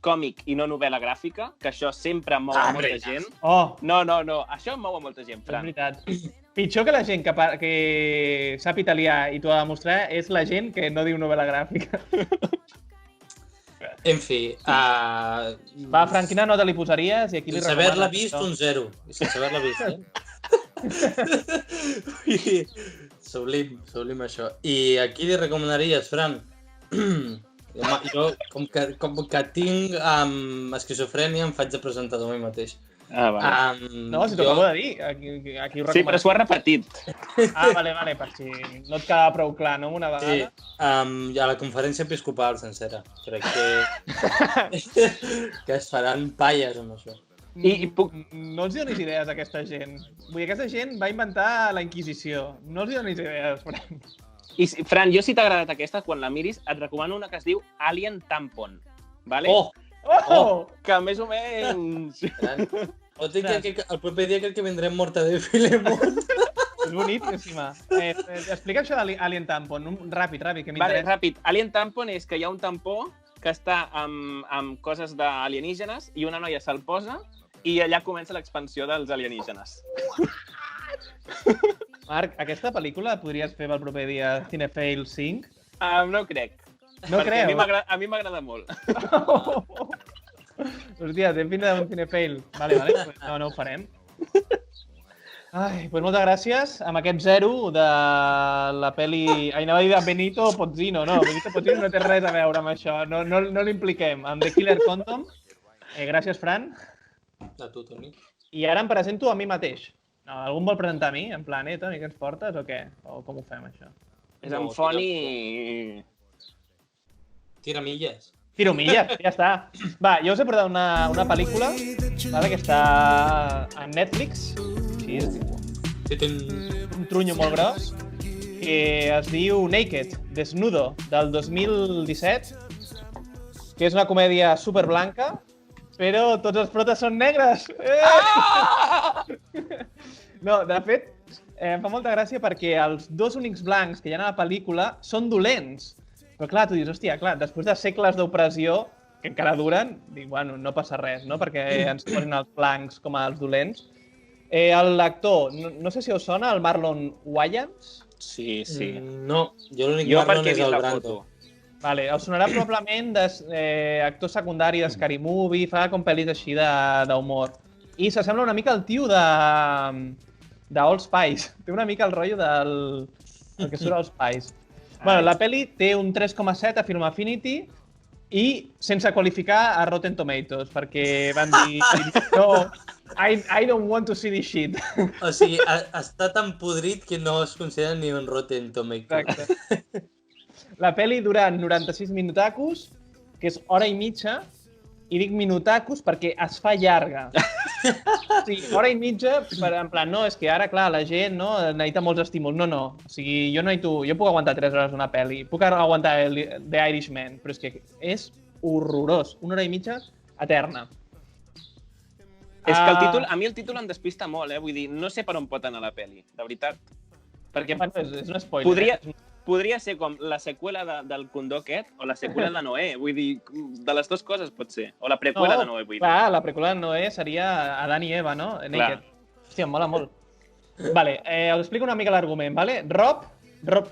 [SPEAKER 3] còmic i no novel·la gràfica, que això sempre mou a molta gent. No, això mou a molta gent, Fran.
[SPEAKER 1] És veritat. Pitjor que la gent que sap italià i t'ho ha de demostrar és la gent que no diu novel·la gràfica.
[SPEAKER 2] En fi...
[SPEAKER 1] Va, Fran, quina nota li posaries? I aquí li
[SPEAKER 2] sense haver-la vist, un 0. I sense haver-la vist, Sublim això. I aquí li recomanaries, Fran? Jo, com que tinc esquizofrènia, em faig de presentador a mi mateix.
[SPEAKER 3] Vale.
[SPEAKER 1] No, si t'ho acabo de dir. Aquí ho
[SPEAKER 3] sí, però s'ho ha repetit.
[SPEAKER 1] Vale, per si no et quedava prou clar, no? Una vegada.
[SPEAKER 2] Sí, a la conferència episcopal sencera. Crec que es faran palles amb això.
[SPEAKER 1] No els donis idees a aquesta gent. Vull dir, aquesta gent va inventar la Inquisició. No els donis idees, Fran.
[SPEAKER 3] I, Fran, jo si t'ha agradat aquesta, quan la miris, et recomano una que es diu Alien Tampon. Vale? Que més o menys...
[SPEAKER 2] El proper dia crec que vendrem morta de Filemón.
[SPEAKER 1] És boníssima. Explica això d'Alien Tampon, ràpid, que m'interessa.
[SPEAKER 3] Vale, ràpid. Alien Tampon és que hi ha un tampó que està amb coses d'alienígenes i una noia se'l posa i allà comença l'expansió dels alienígenes.
[SPEAKER 1] Marc, aquesta pel·lícula la podries fer pel proper dia Cinefail 5?
[SPEAKER 3] No crec.
[SPEAKER 1] No creu?
[SPEAKER 3] A mi m'agrada molt.
[SPEAKER 1] Hòstia, hem fins a un Cinefail. Vale, no ho farem. Ai, doncs moltes gràcies. Amb aquest 0 de la pel·li... Anava a dir de Benito Pozzino. No, Benito Pozzino no té res a veure amb això. No l'impliquem. Amb The Killer Condom. Gràcies, Fran.
[SPEAKER 2] A tu, Toni.
[SPEAKER 1] I ara em presento a mi mateix. No, algú em vol presentar a mi? En plan, Toni, què ens portes o què? O com ho fem, això?
[SPEAKER 3] És en Foni...
[SPEAKER 2] Tira milles.
[SPEAKER 1] Tiro milles, ja està. Va, jo us he portat una pel·lícula, vale, que està a Netflix. Sí, és un trunyo molt gros, que es diu Naked, Desnudo, del 2017, que és una comèdia superblanca, però tots els protes són negres. No, de fet, em fa molta gràcia perquè els dos únics blancs que hi ha a la pel·lícula són dolents. Però clar, tu dius, hòstia, clar, després de segles d'opressió, que encara duren, dic, bueno, no passa res, no? Perquè ens posen els blancs com els dolents. L'actor, no sé si us sona, el Marlon Wayans.
[SPEAKER 3] Sí, sí.
[SPEAKER 2] No, jo l'únic Marlon és el Brando.
[SPEAKER 1] Vale, us sonarà probablement d'actor secundari de Scary Movie, fa com pel·lis així d'humor. I s'assembla una mica al tio de Old Spice. Té una mica el rotllo del que surt a Old Spice. Bueno, la pel·li té un 3,7 a Film Affinity i sense qualificar a Rotten Tomatoes, perquè van dir no, I don't want to see this shit.
[SPEAKER 2] O sigui, està tan podrit que no es considera ni un Rotten Tomatoes.
[SPEAKER 1] Exacte. La pel·li dura 96 minutacos, que és hora i mitja, i dic minutacos perquè es fa llarga. Sí, hora i mitja, en plan, no, és que ara, clar, la gent necessita molts estímuls. No. O sigui, jo puc aguantar 3 hores una pel·li, puc aguantar The Irishman, però és que és horrorós. Una hora i mitja eterna.
[SPEAKER 3] És que el títol, a mi el títol em despista molt, Vull dir, no sé per on pot anar la pel·li, de veritat. Perquè
[SPEAKER 1] bueno, és un spoiler.
[SPEAKER 3] Podria ser com la seqüela del condó aquest o la seqüela de Noé. Vull dir, de les dues coses pot ser. O la preqüela de Noé, vull dir.
[SPEAKER 1] Clar, la preqüela de Noé seria Adán i Eva, no? Naked. Hòstia, em mola molt. Vale, us explico una mica l'argument, vale? Rob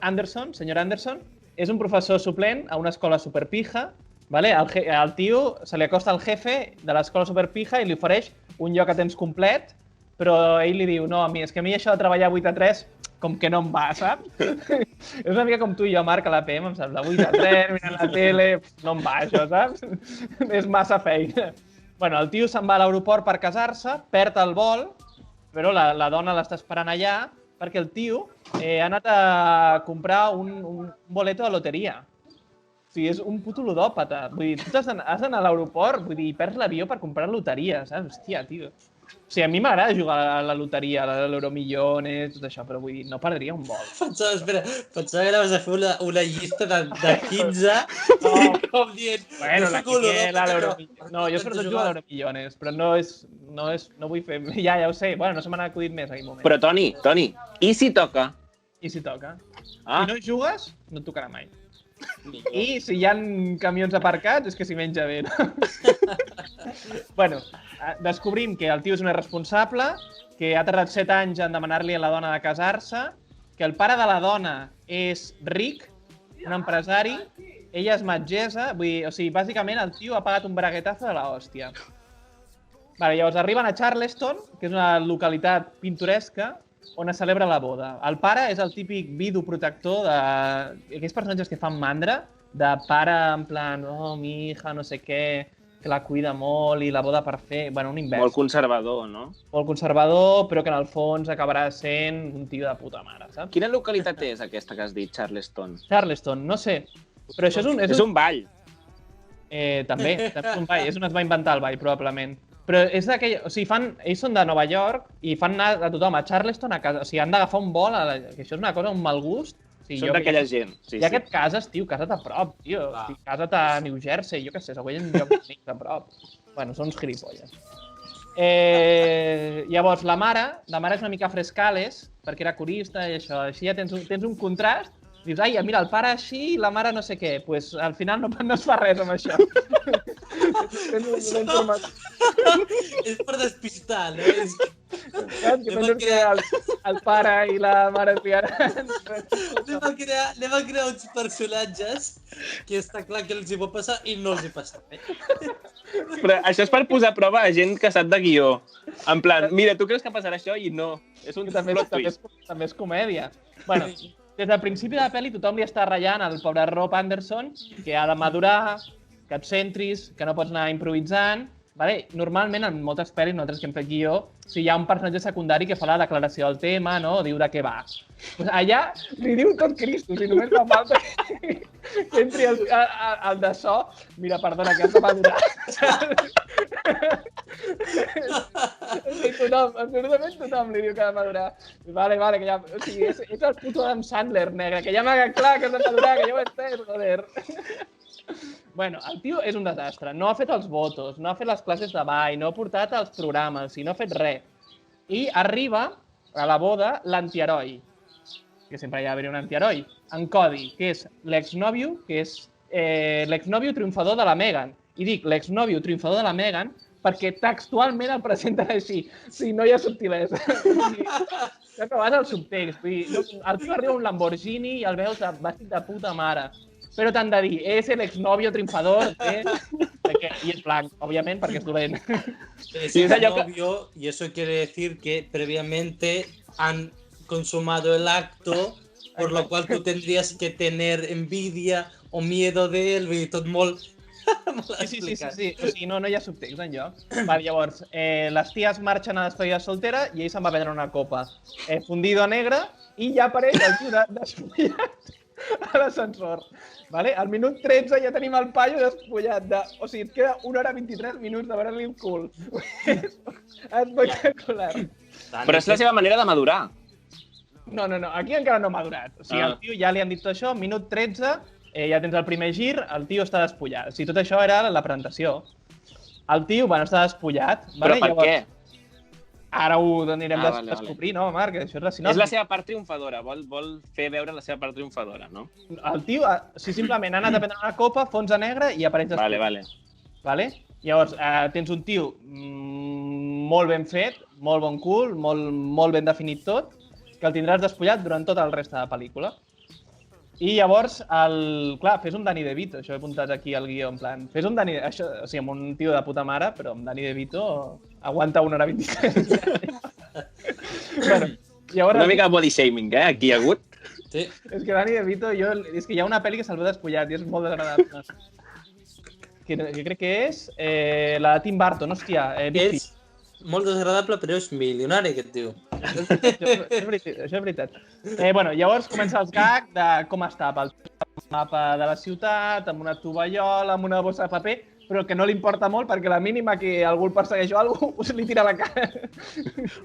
[SPEAKER 1] Anderson, senyor Anderson, és un professor suplent a una escola superpija, vale? Al tio se li acosta al jefe de l'escola superpija i li ofereix un lloc a temps complet, però ell li diu, no, és que a mi això de treballar 8 a 3 com que no em va, saps? És una mica com tu i jo, Marc, a la PM, em saps? De 8 a 3, mirant la tele, no em va això, saps? És massa feina. Bueno, el tio se'n va a l'aeroport per casar-se, perd el vol, però la dona l'està esperant allà perquè el tio ha anat a comprar un boleto de loteria. O sigui, és un puto ludòpata. Vull dir, tu has d'anar a l'aeroport, vull dir, perds l'avió per comprar loteria, saps? Hòstia, tio. O sigui, a mi m'agrada jugar a la loteria, a l'Euromillones, tot això, però vull dir, no perdria un vol.
[SPEAKER 2] Pensava que anaves a fer una llista de 15 com dient...
[SPEAKER 1] Bueno, la Quiniela, l'Euromillones... No, jo sobretot jugo a l'Euromillones, però no vull fer... Ja ho sé, bueno, no se m'ha acudit més en aquell moment.
[SPEAKER 3] Però, Toni, i si toca?
[SPEAKER 1] I si toca? Si no jugues, no et tocarà mai. I si hi ha camions aparcats, és que s'hi menja bé, no? Bueno, descobrim que el tio és un irresponsable, que ha tardat 7 anys en demanar-li a la dona de casar-se, que el pare de la dona és ric, un empresari, ella és metgessa, vull dir, o sigui, bàsicament el tio ha pagat un braguetazo de l'hòstia. Vale, llavors arriben a Charleston, que és una localitat pintoresca, on es celebra la boda. El pare és el típic vidu protector d'aquells personatges que fan mandra, de pare en plan, oh, mi hija, no sé què, que la cuida molt i la boda per fer... Bueno, un invers.
[SPEAKER 3] Molt conservador, no?
[SPEAKER 1] Molt conservador, però que en el fons acabarà sent un tio de puta mare, saps?
[SPEAKER 3] Quina localitat és aquesta que has dit, Charleston?
[SPEAKER 1] Charleston, no sé. Però això
[SPEAKER 3] és un ball.
[SPEAKER 1] També és un ball. És on es va inventar el ball, probablement. Però és d'aquell... O sigui, ells són de Nova York i fan anar a tothom a Charleston a casa. O sigui, han d'agafar un vol, que això és una cosa, un mal gust. O sigui,
[SPEAKER 3] són d'aquella gent. Sí,
[SPEAKER 1] ja que et cases, tio, casa't a prop, tio. O sigui, casa't a New Jersey, jo què sé, segur que hi ha un lloc bonic a prop. Bueno, són uns gilipolles. Llavors, la mare és una mica frescales, perquè era corista i això. Així ja tens un contrast. Dius, ai, mira, el pare així i la mare no sé què. Doncs al final no es fa res amb això. Tens una informació.
[SPEAKER 2] És per despistar, no?
[SPEAKER 1] Que penses que el pare i la mare es liaran.
[SPEAKER 2] Anem a crear uns personatges que està clar que els hi pot passar i no els hi passa.
[SPEAKER 3] Però això és per posar a prova a gent que sap de guió. En plan, mira, tu creus que passarà això i no. És un plot twist.
[SPEAKER 1] També és comèdia. Bueno, des del principi de la pel·li tothom li està ratllant al pobre Rob Anderson que ha de madurar, que et centris, que no pots anar improvisant. Vale? Normalment, en moltes pel·lis, nosaltres que hem fet guió, si hi ha un personatge secundari que fa la declaració del tema, no? Diu de què va. Pues allà li diu tot Cristos i només fa falta que entri el de so. Mira, perdona, que has de madurar. Tothom, absolutament tothom li diu que ha de madurar. Vale, que ja... O sigui, és el puto Adam Sandler, negre, que ja m'ha quedat clar que has de madurar, que ja ho he entès, joder. Bueno, el tio és un desastre. No ha fet els votos, no ha fet les classes de ball, no ha portat els programes i no ha fet res. I arriba a la boda l'antiheroi, que sempre hi ha d'haver un antiheroi, en Cody, que és l'exnòvio, que és l'exnòvio triomfador de la Megan. I dic l'exnòvio triomfador de la Megan perquè textualment el presenten així. Sí, no hi ha subtilesa. Ja que vas al subtext. El tio arriba a un Lamborghini i el veus vestit de puta mare. Però t'han de dir, és l'exnovio triomfador, i és blanc, òbviament, perquè és dolent.
[SPEAKER 2] Es el novio, y eso quiere decir que previamente han consumado el acto, por lo cual tú tendrías que tener envidia o miedo de él, i tot molt...
[SPEAKER 1] Sí. O sigui, no hi ha subtext enlloc. Vale, llavors, les ties marxen a despedida soltera i ell se'n va prendre una copa. Fundido a negre i ja apareix el tio despullat a l'ascensor. Vale? Al minut 13 ja tenim el paio despullat. O sigui, et queda 1 hora 23 minuts de veure-li el cul. És espectacular.
[SPEAKER 3] Però és la seva manera de madurar.
[SPEAKER 1] No, aquí encara no ha madurat. O sigui, al tio ja li han dit tot això, minut 13, ja tens el primer gir, el tio està despullat. O sigui, tot això era la presentació. El tio, bueno, està despullat.
[SPEAKER 3] Però per què?
[SPEAKER 1] Ara ho anirem a descobrir, no, Marc? Això és la sinopsi.
[SPEAKER 3] És la seva part triomfadora, vol fer veure la seva part triomfadora, no?
[SPEAKER 1] El tio, si simplement ha anat a prendre una copa, fons a negre i apareix despullat. Vale. Llavors, tens un tio molt ben fet, molt bon cul, molt ben definit tot, que el tindràs despullat durant tot el reste de la pel·lícula. I llavors, clar, fes un Danny DeVito, això he apuntat aquí al guió, en plan, fes un Danny, això, o sigui, amb un tio de puta mare, però amb Danny DeVito aguanta 1 hora 23. Bueno, llavors...
[SPEAKER 3] Una mica body shaming, aquí hi ha hagut.
[SPEAKER 2] Sí.
[SPEAKER 1] És que Danny DeVito, és que hi ha una pel·li que se'l veu despullat i és molt desagradable. Que crec que és la de Tim Burton, hòstia.
[SPEAKER 2] És molt desagradable, però és milionari, aquest tio.
[SPEAKER 1] Això és veritat. Bueno, llavors comença el gag de com està pel mapa de la ciutat, amb una tovallola, amb una bossa de paper, però que no li importa molt perquè la mínima que algú el persegueix o alguna cosa li tira a la cara.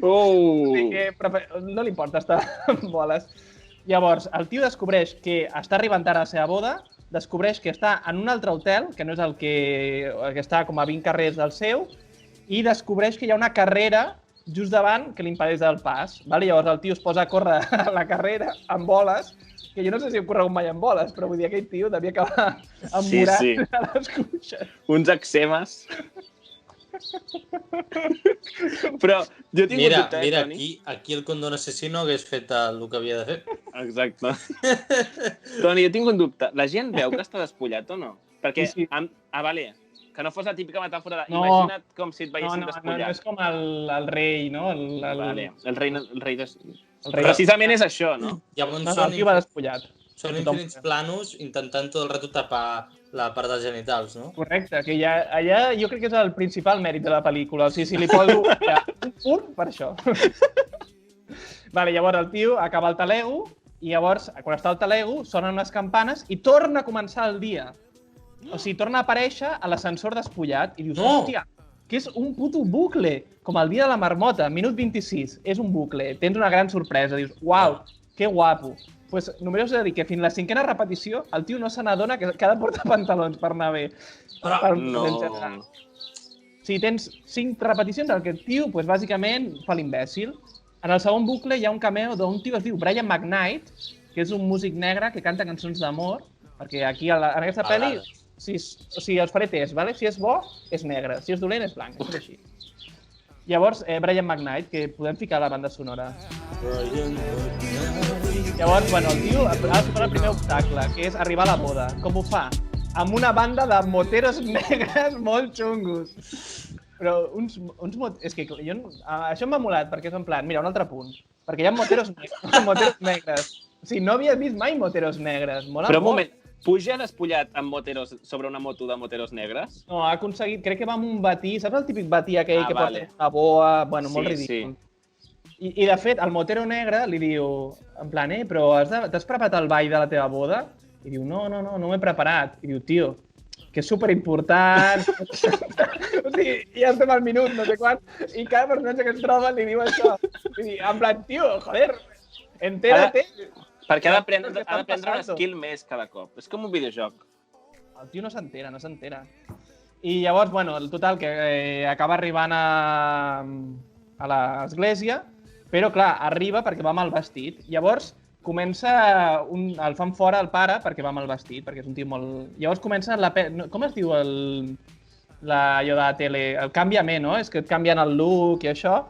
[SPEAKER 1] No li importa estar amb boles. Llavors, el tio descobreix que està arribant ara a la seva boda, descobreix que està en un altre hotel, que no és el que està com a 20 carrers del seu, i descobreix que hi ha una carrera just davant que li impedeix el pas. Vale? Llavors el tio es posa a córrer a la carrera amb boles, que jo no sé si he corregut mai amb boles, però vull dir, aquell tio devia acabar emborat a les cuixes.
[SPEAKER 3] Uns eczemes. Però jo tinc un dubte,
[SPEAKER 2] Mira,
[SPEAKER 3] Toni.
[SPEAKER 2] aquí el condón assassino hagués fet el que havia de fer.
[SPEAKER 3] Exacte. Toni, jo tinc un dubte. La gent veu que està despullat o no? Perquè, vale, que no fos la típica metàfora de imagina't com si et veiessin despullat.
[SPEAKER 1] No és com el rei, no?
[SPEAKER 3] Vale, el rei precisament és això, no?
[SPEAKER 2] Llavors
[SPEAKER 1] el tio va despullat.
[SPEAKER 2] Són infinits planos intentant tot el rato tapar la part dels genitals, no?
[SPEAKER 1] Correcte, que allà jo crec que és el principal mèrit de la pel·lícula. O sigui, si li poso un punt per això. Vale, llavors el tio acaba el talego i llavors, quan està al talego, sonen unes campanes i torna a començar el dia. O sigui, torna a aparèixer a l'ascensor despullat i dius, hòstia, que és un puto bucle, com el dia de la marmota, minut 26, és un bucle, tens una gran sorpresa, dius, uau, que guapo. Pues només us he de dir que fins la 5a repetició el tio no se n'adona que ha de portar pantalons per anar bé.
[SPEAKER 2] Però
[SPEAKER 3] no.
[SPEAKER 1] O sigui, tens 5 repeticions en què el tio, pues, bàsicament, fa l'imbècil. En el segon bucle hi ha un cameo d'un tio que es diu Brian McKnight, que és un músic negre que canta cançons d'amor, perquè aquí, en aquesta pel·li, o sigui, els faré test, vale? Si és bo, és negre. Si és dolent, és blanc. Això és així. Llavors, Brian McKnight, que podem ficar a la banda sonora. Llavors, bueno, el tio ha de superar el primer obstacle, que és arribar a la boda. Com ho fa? Amb una banda de moteros negres molt xungos. Però és que jo, això m'ha molat, perquè és en plan, mira, un altre punt. Perquè hi ha moteros negres. O sigui, no havia vist mai moteros negres. Mola
[SPEAKER 3] Però un
[SPEAKER 1] molt.
[SPEAKER 3] moment, puja despullat amb moteros sobre una moto de moteros negres?
[SPEAKER 1] No, ha aconseguit, crec que va amb un batí, saps el típic batí aquell que
[SPEAKER 3] vale.
[SPEAKER 1] porta una boa, bueno, molt
[SPEAKER 3] Sí,
[SPEAKER 1] ridícul. I de fet, el motero negre li diu, en plan, però t'has preparat el ball de la teva boda? I diu, no m'he preparat. I diu, tio, que és superimportant. O sigui, ja estem al minut, no sé quan, i cada personatge que es troba li diu això. I en plan, tio, joder, entérate.
[SPEAKER 3] Perquè ha d'aprendre un skill més cada cop. És com un videojoc.
[SPEAKER 1] El tio no s'entera. I llavors, bueno, el total, que acaba arribant a l'església, però, clar, arriba perquè va amb el vestit. Llavors, el fan fora el pare perquè va amb el vestit, perquè és un tio molt... Llavors comença com es diu allò de la tele? El canviament, no? És que et canvien el look i això.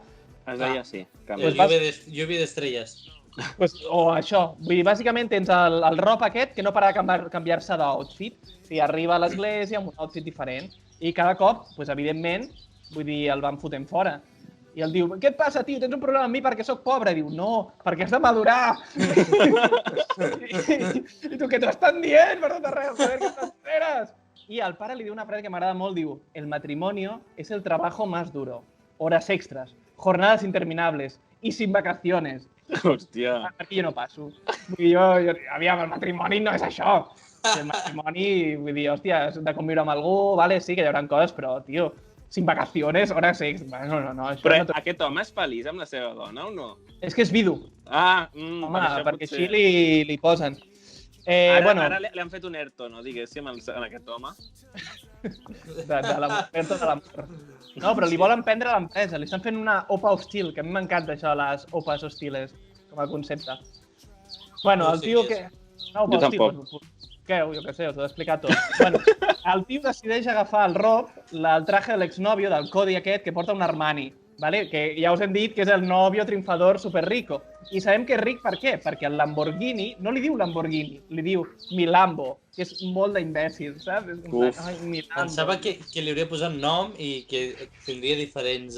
[SPEAKER 3] Es deia sí.
[SPEAKER 2] Lluvia d'estrelles.
[SPEAKER 1] O això. Vull dir, bàsicament tens el rob aquest que no para de canviar-se d'outfit. O sigui, arriba a l'església amb un outfit diferent. I cada cop, evidentment, vull dir, el van fotent fora. I el diu, què et passa, tio? Tens un problema amb mi perquè sóc pobre? Diu, no, perquè has de madurar. I tu, què t'ho estan dient per tot arreu? Joder, què t'esperes? I el pare li diu una frase que m'agrada molt, diu, el matrimonio es el trabajo más duro. Horas extras, jornadas interminables y sin vacaciones.
[SPEAKER 3] Hòstia.
[SPEAKER 1] Aquí jo no passo. Vull dir, aviam, el matrimoni no és això. El matrimoni, vull dir, hòstia, has de conviure amb algú, vale, sí que hi haurà coses, però, tio, sin vacaciones, horas extras. No.
[SPEAKER 3] Però aquest home és feliç amb la seva dona o no?
[SPEAKER 1] És que és vidu. Home, perquè així li posen.
[SPEAKER 3] Ara li han fet un ERTO, no? Diguéssim, en aquest home.
[SPEAKER 1] De l'amor. No, però li volen prendre l'empresa. Li estan fent una OPA hostil, que a mi m'encanta això, les OPAs hostiles, com a concepte. Bueno, el tio que... No,
[SPEAKER 3] jo tampoc.
[SPEAKER 1] Jo què sé, us ho he explicat tot. Bueno, el tio decideix agafar el rob, el traje de l'exnòvio, del Cody aquest, que porta un Armani, ¿vale? Que ja us hem dit que és el novio triunfador superrico. I sabem que és ric per què? Perquè el Lamborghini no li diu Lamborghini, li diu mi Lambo, que és molt d'imbècil, saps?
[SPEAKER 2] Pensava que li hauria posat nom i que tindria diferents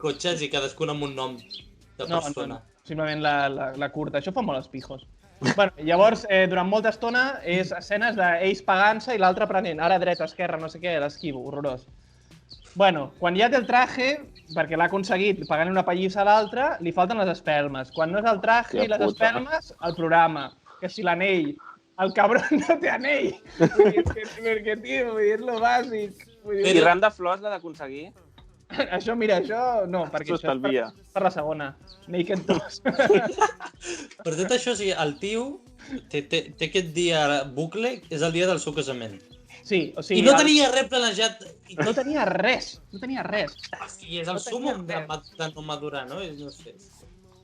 [SPEAKER 2] cotxes i cadascun amb un nom de persona.
[SPEAKER 1] No, simplement la curta. Això fa molt els pijos. Bueno, llavors, durant molta estona, és escenes d'ells pagant-se i l'altre prenent. Ara dreta, esquerra, no sé què, l'esquivo, horrorós. Bueno, quan ja té el traje, perquè l'ha aconseguit pagant una pallissa a l'altre, li falten les espelmes. Quan no és el traje i les espelmes, el programa. Que si l'anell. El cabron no té anell. Perquè, tio, vull dir, és lo bàsic.
[SPEAKER 3] I ram de flors l'ha d'aconseguir?
[SPEAKER 1] Això, mira, això no, perquè això és per la segona. Naked Tours.
[SPEAKER 2] Per tot això, o sigui, el tio té aquest dia bucle, és el dia del seu casament.
[SPEAKER 1] Sí, o sigui...
[SPEAKER 2] I no tenia res planejat.
[SPEAKER 1] No tenia res.
[SPEAKER 2] I és el súmum de no madurar, no? No sé.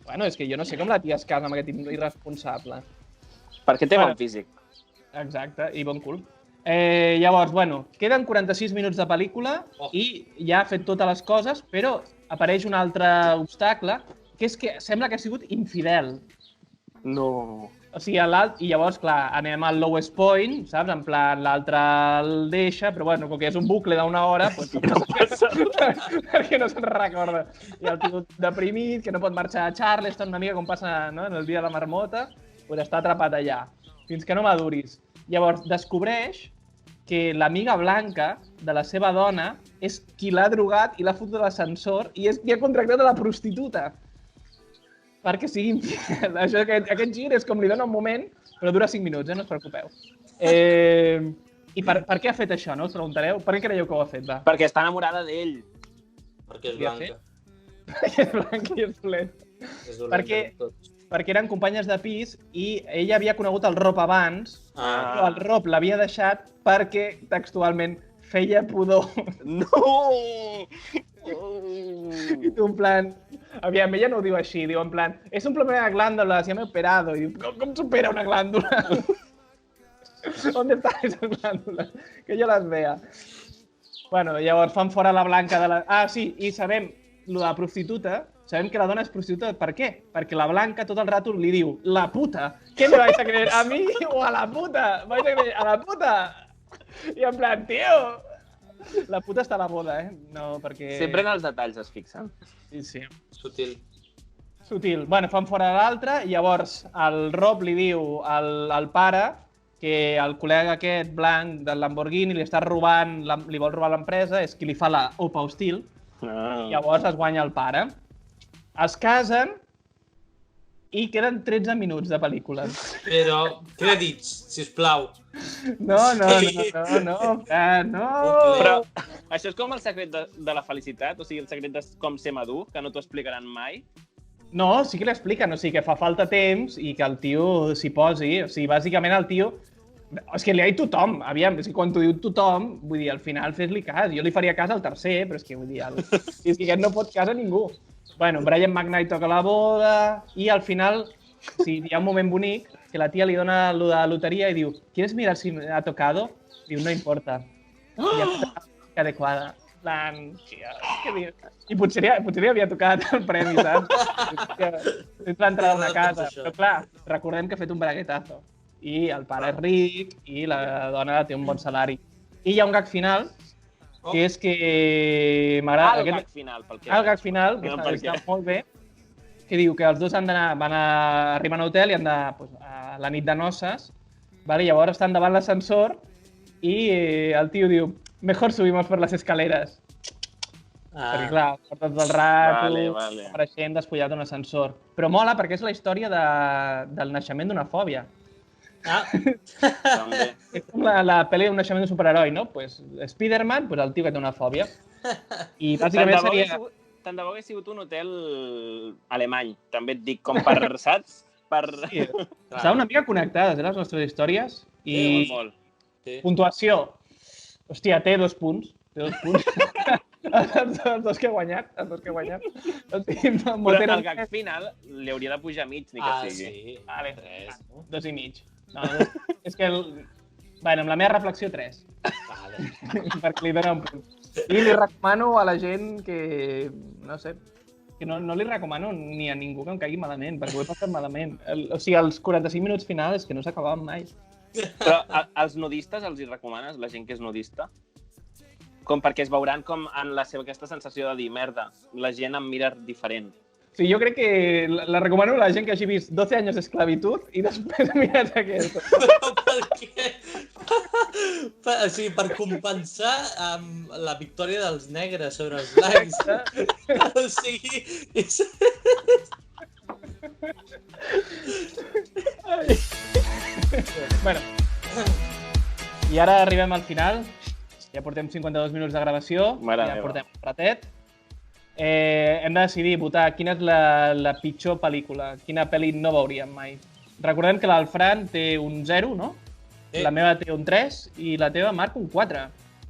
[SPEAKER 1] Bueno, és que jo no sé com la tia es casa amb aquest irresponsable.
[SPEAKER 3] Perquè té bon físic.
[SPEAKER 1] Exacte, i bon cul. Llavors, bueno, queden 46 minuts de pel·lícula i ja ha fet totes les coses, però apareix un altre obstacle, que és que sembla que ha sigut infidel.
[SPEAKER 3] No.
[SPEAKER 1] O sigui, i llavors, clar, anem al lowest point, saps? En plan, l'altre el deixa, però bueno, com que és un bucle d'una hora, perquè no se'n recorda. I el tio deprimit, que no pot marxar a Charleston, una mica com passa en el dia de la marmota, doncs està atrapat allà, fins que no maduris. Llavors, descobreix que l'amiga blanca de la seva dona és qui l'ha drogat i l'ha fotut de l'ascensor i és qui ha contractat a la prostituta perquè sigui infidel. Aquest gir és com li dona un moment, però dura 5 minuts, no us preocupeu. I per què ha fet això, no? Us preguntareu? Per què creieu que ho ha fet, va?
[SPEAKER 3] Perquè està enamorada d'ell.
[SPEAKER 2] Perquè és blanca.
[SPEAKER 1] Perquè és blanca i és dolenta. Perquè eren companyes de pis i ella havia conegut el Rob abans, però el Rob l'havia deixat perquè, textualment, feia pudor.
[SPEAKER 3] No!
[SPEAKER 1] I tu, en plan... Aviam, ella no ho diu així, diu en plan, és un problema de glàndules, ja m'he operado. I diu, com s'opera una glàndula? ¿Dónde están esas glándulas? Que yo las vea. Bueno, llavors fan fora la Blanca de la... Ah, sí, i sabem, lo de la prostituta, sabem que la dona és prostituta. Per què? Perquè la Blanca tot el rato li diu la puta. ¿Qué me vais a creer? ¿A mí o a la puta? ¿Vais a creer a la puta? I en plan, tio... La puta està a la boda, No, perquè...
[SPEAKER 3] Sempre en els detalls es fixen.
[SPEAKER 1] Sí, sí.
[SPEAKER 2] Sutil.
[SPEAKER 1] Sutil. Bueno, fan fora l'altre i llavors el Rob li diu al pare que el col·lega aquest blanc del Lamborghini li està robant, li vol robar l'empresa, és qui li fa la OPA hostil. I llavors es guanya el pare. Es casen i queden 13 minuts de pel·lícula.
[SPEAKER 2] Però, crèdits, sisplau.
[SPEAKER 1] No.
[SPEAKER 3] Però això és com el secret de la felicitat? O sigui, el secret de com ser madur, que no t'ho explicaran mai?
[SPEAKER 1] No, sí que l'expliquen, o sigui, que fa falta temps i que el tio s'hi posi. O sigui, bàsicament el tio... És que li ha dit tothom, aviam, és que quan t'ho diu tothom, vull dir, al final fes-li cas. Jo li faria cas al tercer, però és que, vull dir, és que aquest no pot cas a ningú. Bueno, Brian McKnight toca la boda i al final, sí, hi ha un moment bonic que la tia li dona lo de la loteria i diu ¿Quieres mirar si ha tocado? Diu, no importa. I ha fet la música adequada. Plan, i potser li havia tocat el premi, saps? És l'entrada d'una casa. Però clar, recordem que ha fet un braguetazo. I el pare és ric i la dona té un bon salari. I hi ha un gag final, que és que m'agrada...
[SPEAKER 3] El gag final, pel que...
[SPEAKER 1] El gag final, que està molt bé, que diu que els dos arriben a l'hotel i han de... a la nit de noces, i llavors estan davant l'ascensor i el tio diu mejor subimos por las escaleras. Perquè, clar, per tot el rato, apareixent despullat d'un ascensor. Però mola perquè és la història del naixement d'una fòbia. És com la pel·li d'un naixement d'un superheroi, no? Pues Spider-Man, el tio que té una fòbia. I bàsicament seria...
[SPEAKER 3] Tant de bo hagués sigut un hotel alemany, també et dic, com per, saps?
[SPEAKER 1] Sí, estaven una mica connectades, les nostres històries. I
[SPEAKER 3] molt.
[SPEAKER 1] Puntuació. Hòstia, té 2 punts. Els dos que he guanyat.
[SPEAKER 3] Però el gag final li hauria de pujar mig, ni que sigui.
[SPEAKER 2] Sí.
[SPEAKER 1] Vale, 2,5. No, és que... Bueno, amb la meva reflexió, 3.
[SPEAKER 2] Vale.
[SPEAKER 1] Perquè li dona un punt. I li recomano a la gent que... No sé, que no li recomano ni a ningú que em caigui malament, perquè ho he passat malament. O sigui, els 45 minuts finals que no s'acabaven mai.
[SPEAKER 3] Però als nudistes els hi recomanes, la gent que és nudista? Com perquè es veuran com en la seva aquesta sensació de dir, merda, la gent em mira diferent.
[SPEAKER 1] Sí, jo crec que la recomano a la gent que hagi vist 12 anys d'esclavitud i després mirat aquest.
[SPEAKER 2] Però per què? O sigui, per compensar amb la victòria dels negres sobre els blancs. O sigui...
[SPEAKER 1] Bueno, i ara arribem al final. Ja portem 52 minuts de gravació, ja portem un ratet. Hem de decidir, votar, quina és la pitjor pel·lícula, quina pel·li no veuríem mai. Recordem que el Fran té un 0, no? La meva té un 3 i la teva, Marc, un 4.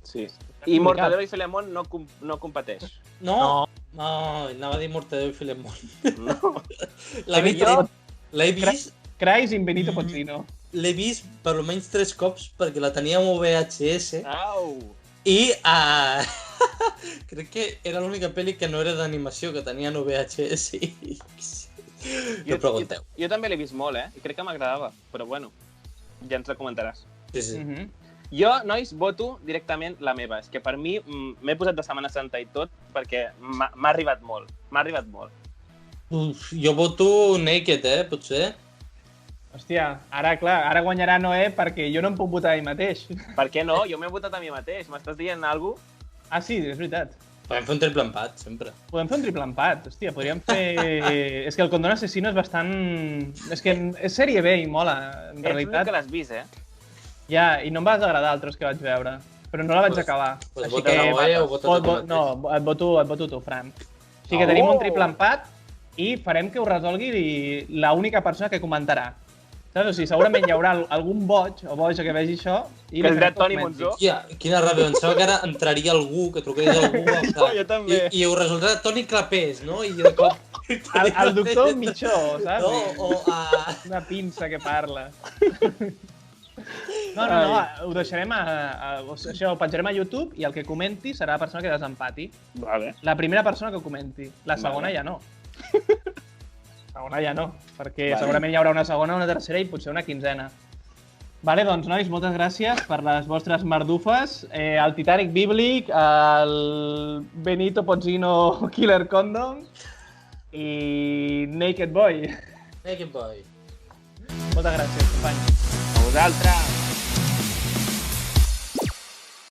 [SPEAKER 3] Sí. I Mortadelo i Filemón no competeix.
[SPEAKER 2] No, anava a dir Mortadelo i Filemón.
[SPEAKER 3] No.
[SPEAKER 2] L'he vist...
[SPEAKER 1] Crais in Benito Pozzino.
[SPEAKER 2] L'he vist per almenys 3 cops perquè la teníem a VHS.
[SPEAKER 3] Au!
[SPEAKER 2] I crec que era l'única pel·li que no era d'animació, que tenia en VHS. No pregunteu.
[SPEAKER 3] Jo també l'he vist molt, I crec que m'agradava. Però bueno, ja ens la comentaràs.
[SPEAKER 2] Sí.
[SPEAKER 3] Jo, nois, voto directament la meva. És que per mi m'he posat de Setmana Santa i tot perquè m'ha arribat molt.
[SPEAKER 2] Jo voto Naked, potser.
[SPEAKER 1] Hòstia, ara guanyarà Noé perquè jo no em puc votar a mi mateix.
[SPEAKER 3] Per què no? Jo m'he votat a mi mateix. M'estàs dient alguna cosa?
[SPEAKER 1] Ah, sí, és veritat.
[SPEAKER 2] Podem fer un triple empat, sempre.
[SPEAKER 1] Podem fer un triple empat, hòstia, podríem fer... És que el Condón Asesino és bastant... És que és sèrie B i mola, en realitat.
[SPEAKER 3] Ets que l'has vist,
[SPEAKER 1] Ja, i no em vas agradar altres que vaig veure. Però no la vaig acabar.
[SPEAKER 2] Pues vota Noé o vota tu mateix.
[SPEAKER 1] No, et voto tu, Fran. O sigui que tenim un triple empat i farem que ho resolgui l'única persona que comentarà. Saps? O sigui, segurament hi haurà algun boig o boja que vegi això i...
[SPEAKER 3] Que és de Toni Monzó.
[SPEAKER 2] Quina ràbia, pensava que ara entraria algú, que trucaria algú.
[SPEAKER 3] No, jo també.
[SPEAKER 2] I ho resoldrà Toni Clapés, no? I de cop...
[SPEAKER 1] El doctor Michó, saps?
[SPEAKER 2] No, o
[SPEAKER 1] una pinça que parla. No, ho deixarem això ho penjarem a YouTube i el que comenti serà la persona que desempati.
[SPEAKER 3] Vale.
[SPEAKER 1] La primera persona que comenti. La segona ja no. La segona ja no, perquè segurament hi haurà una segona, una tercera i potser una quinzena. Vale, doncs, nois, moltes gràcies per les vostres mardufes. El Titanic bíblic, el Benito Pozzino Killer Condom i Naked Boy.
[SPEAKER 2] Naked Boy.
[SPEAKER 1] Moltes gràcies, companys.
[SPEAKER 3] A vosaltres!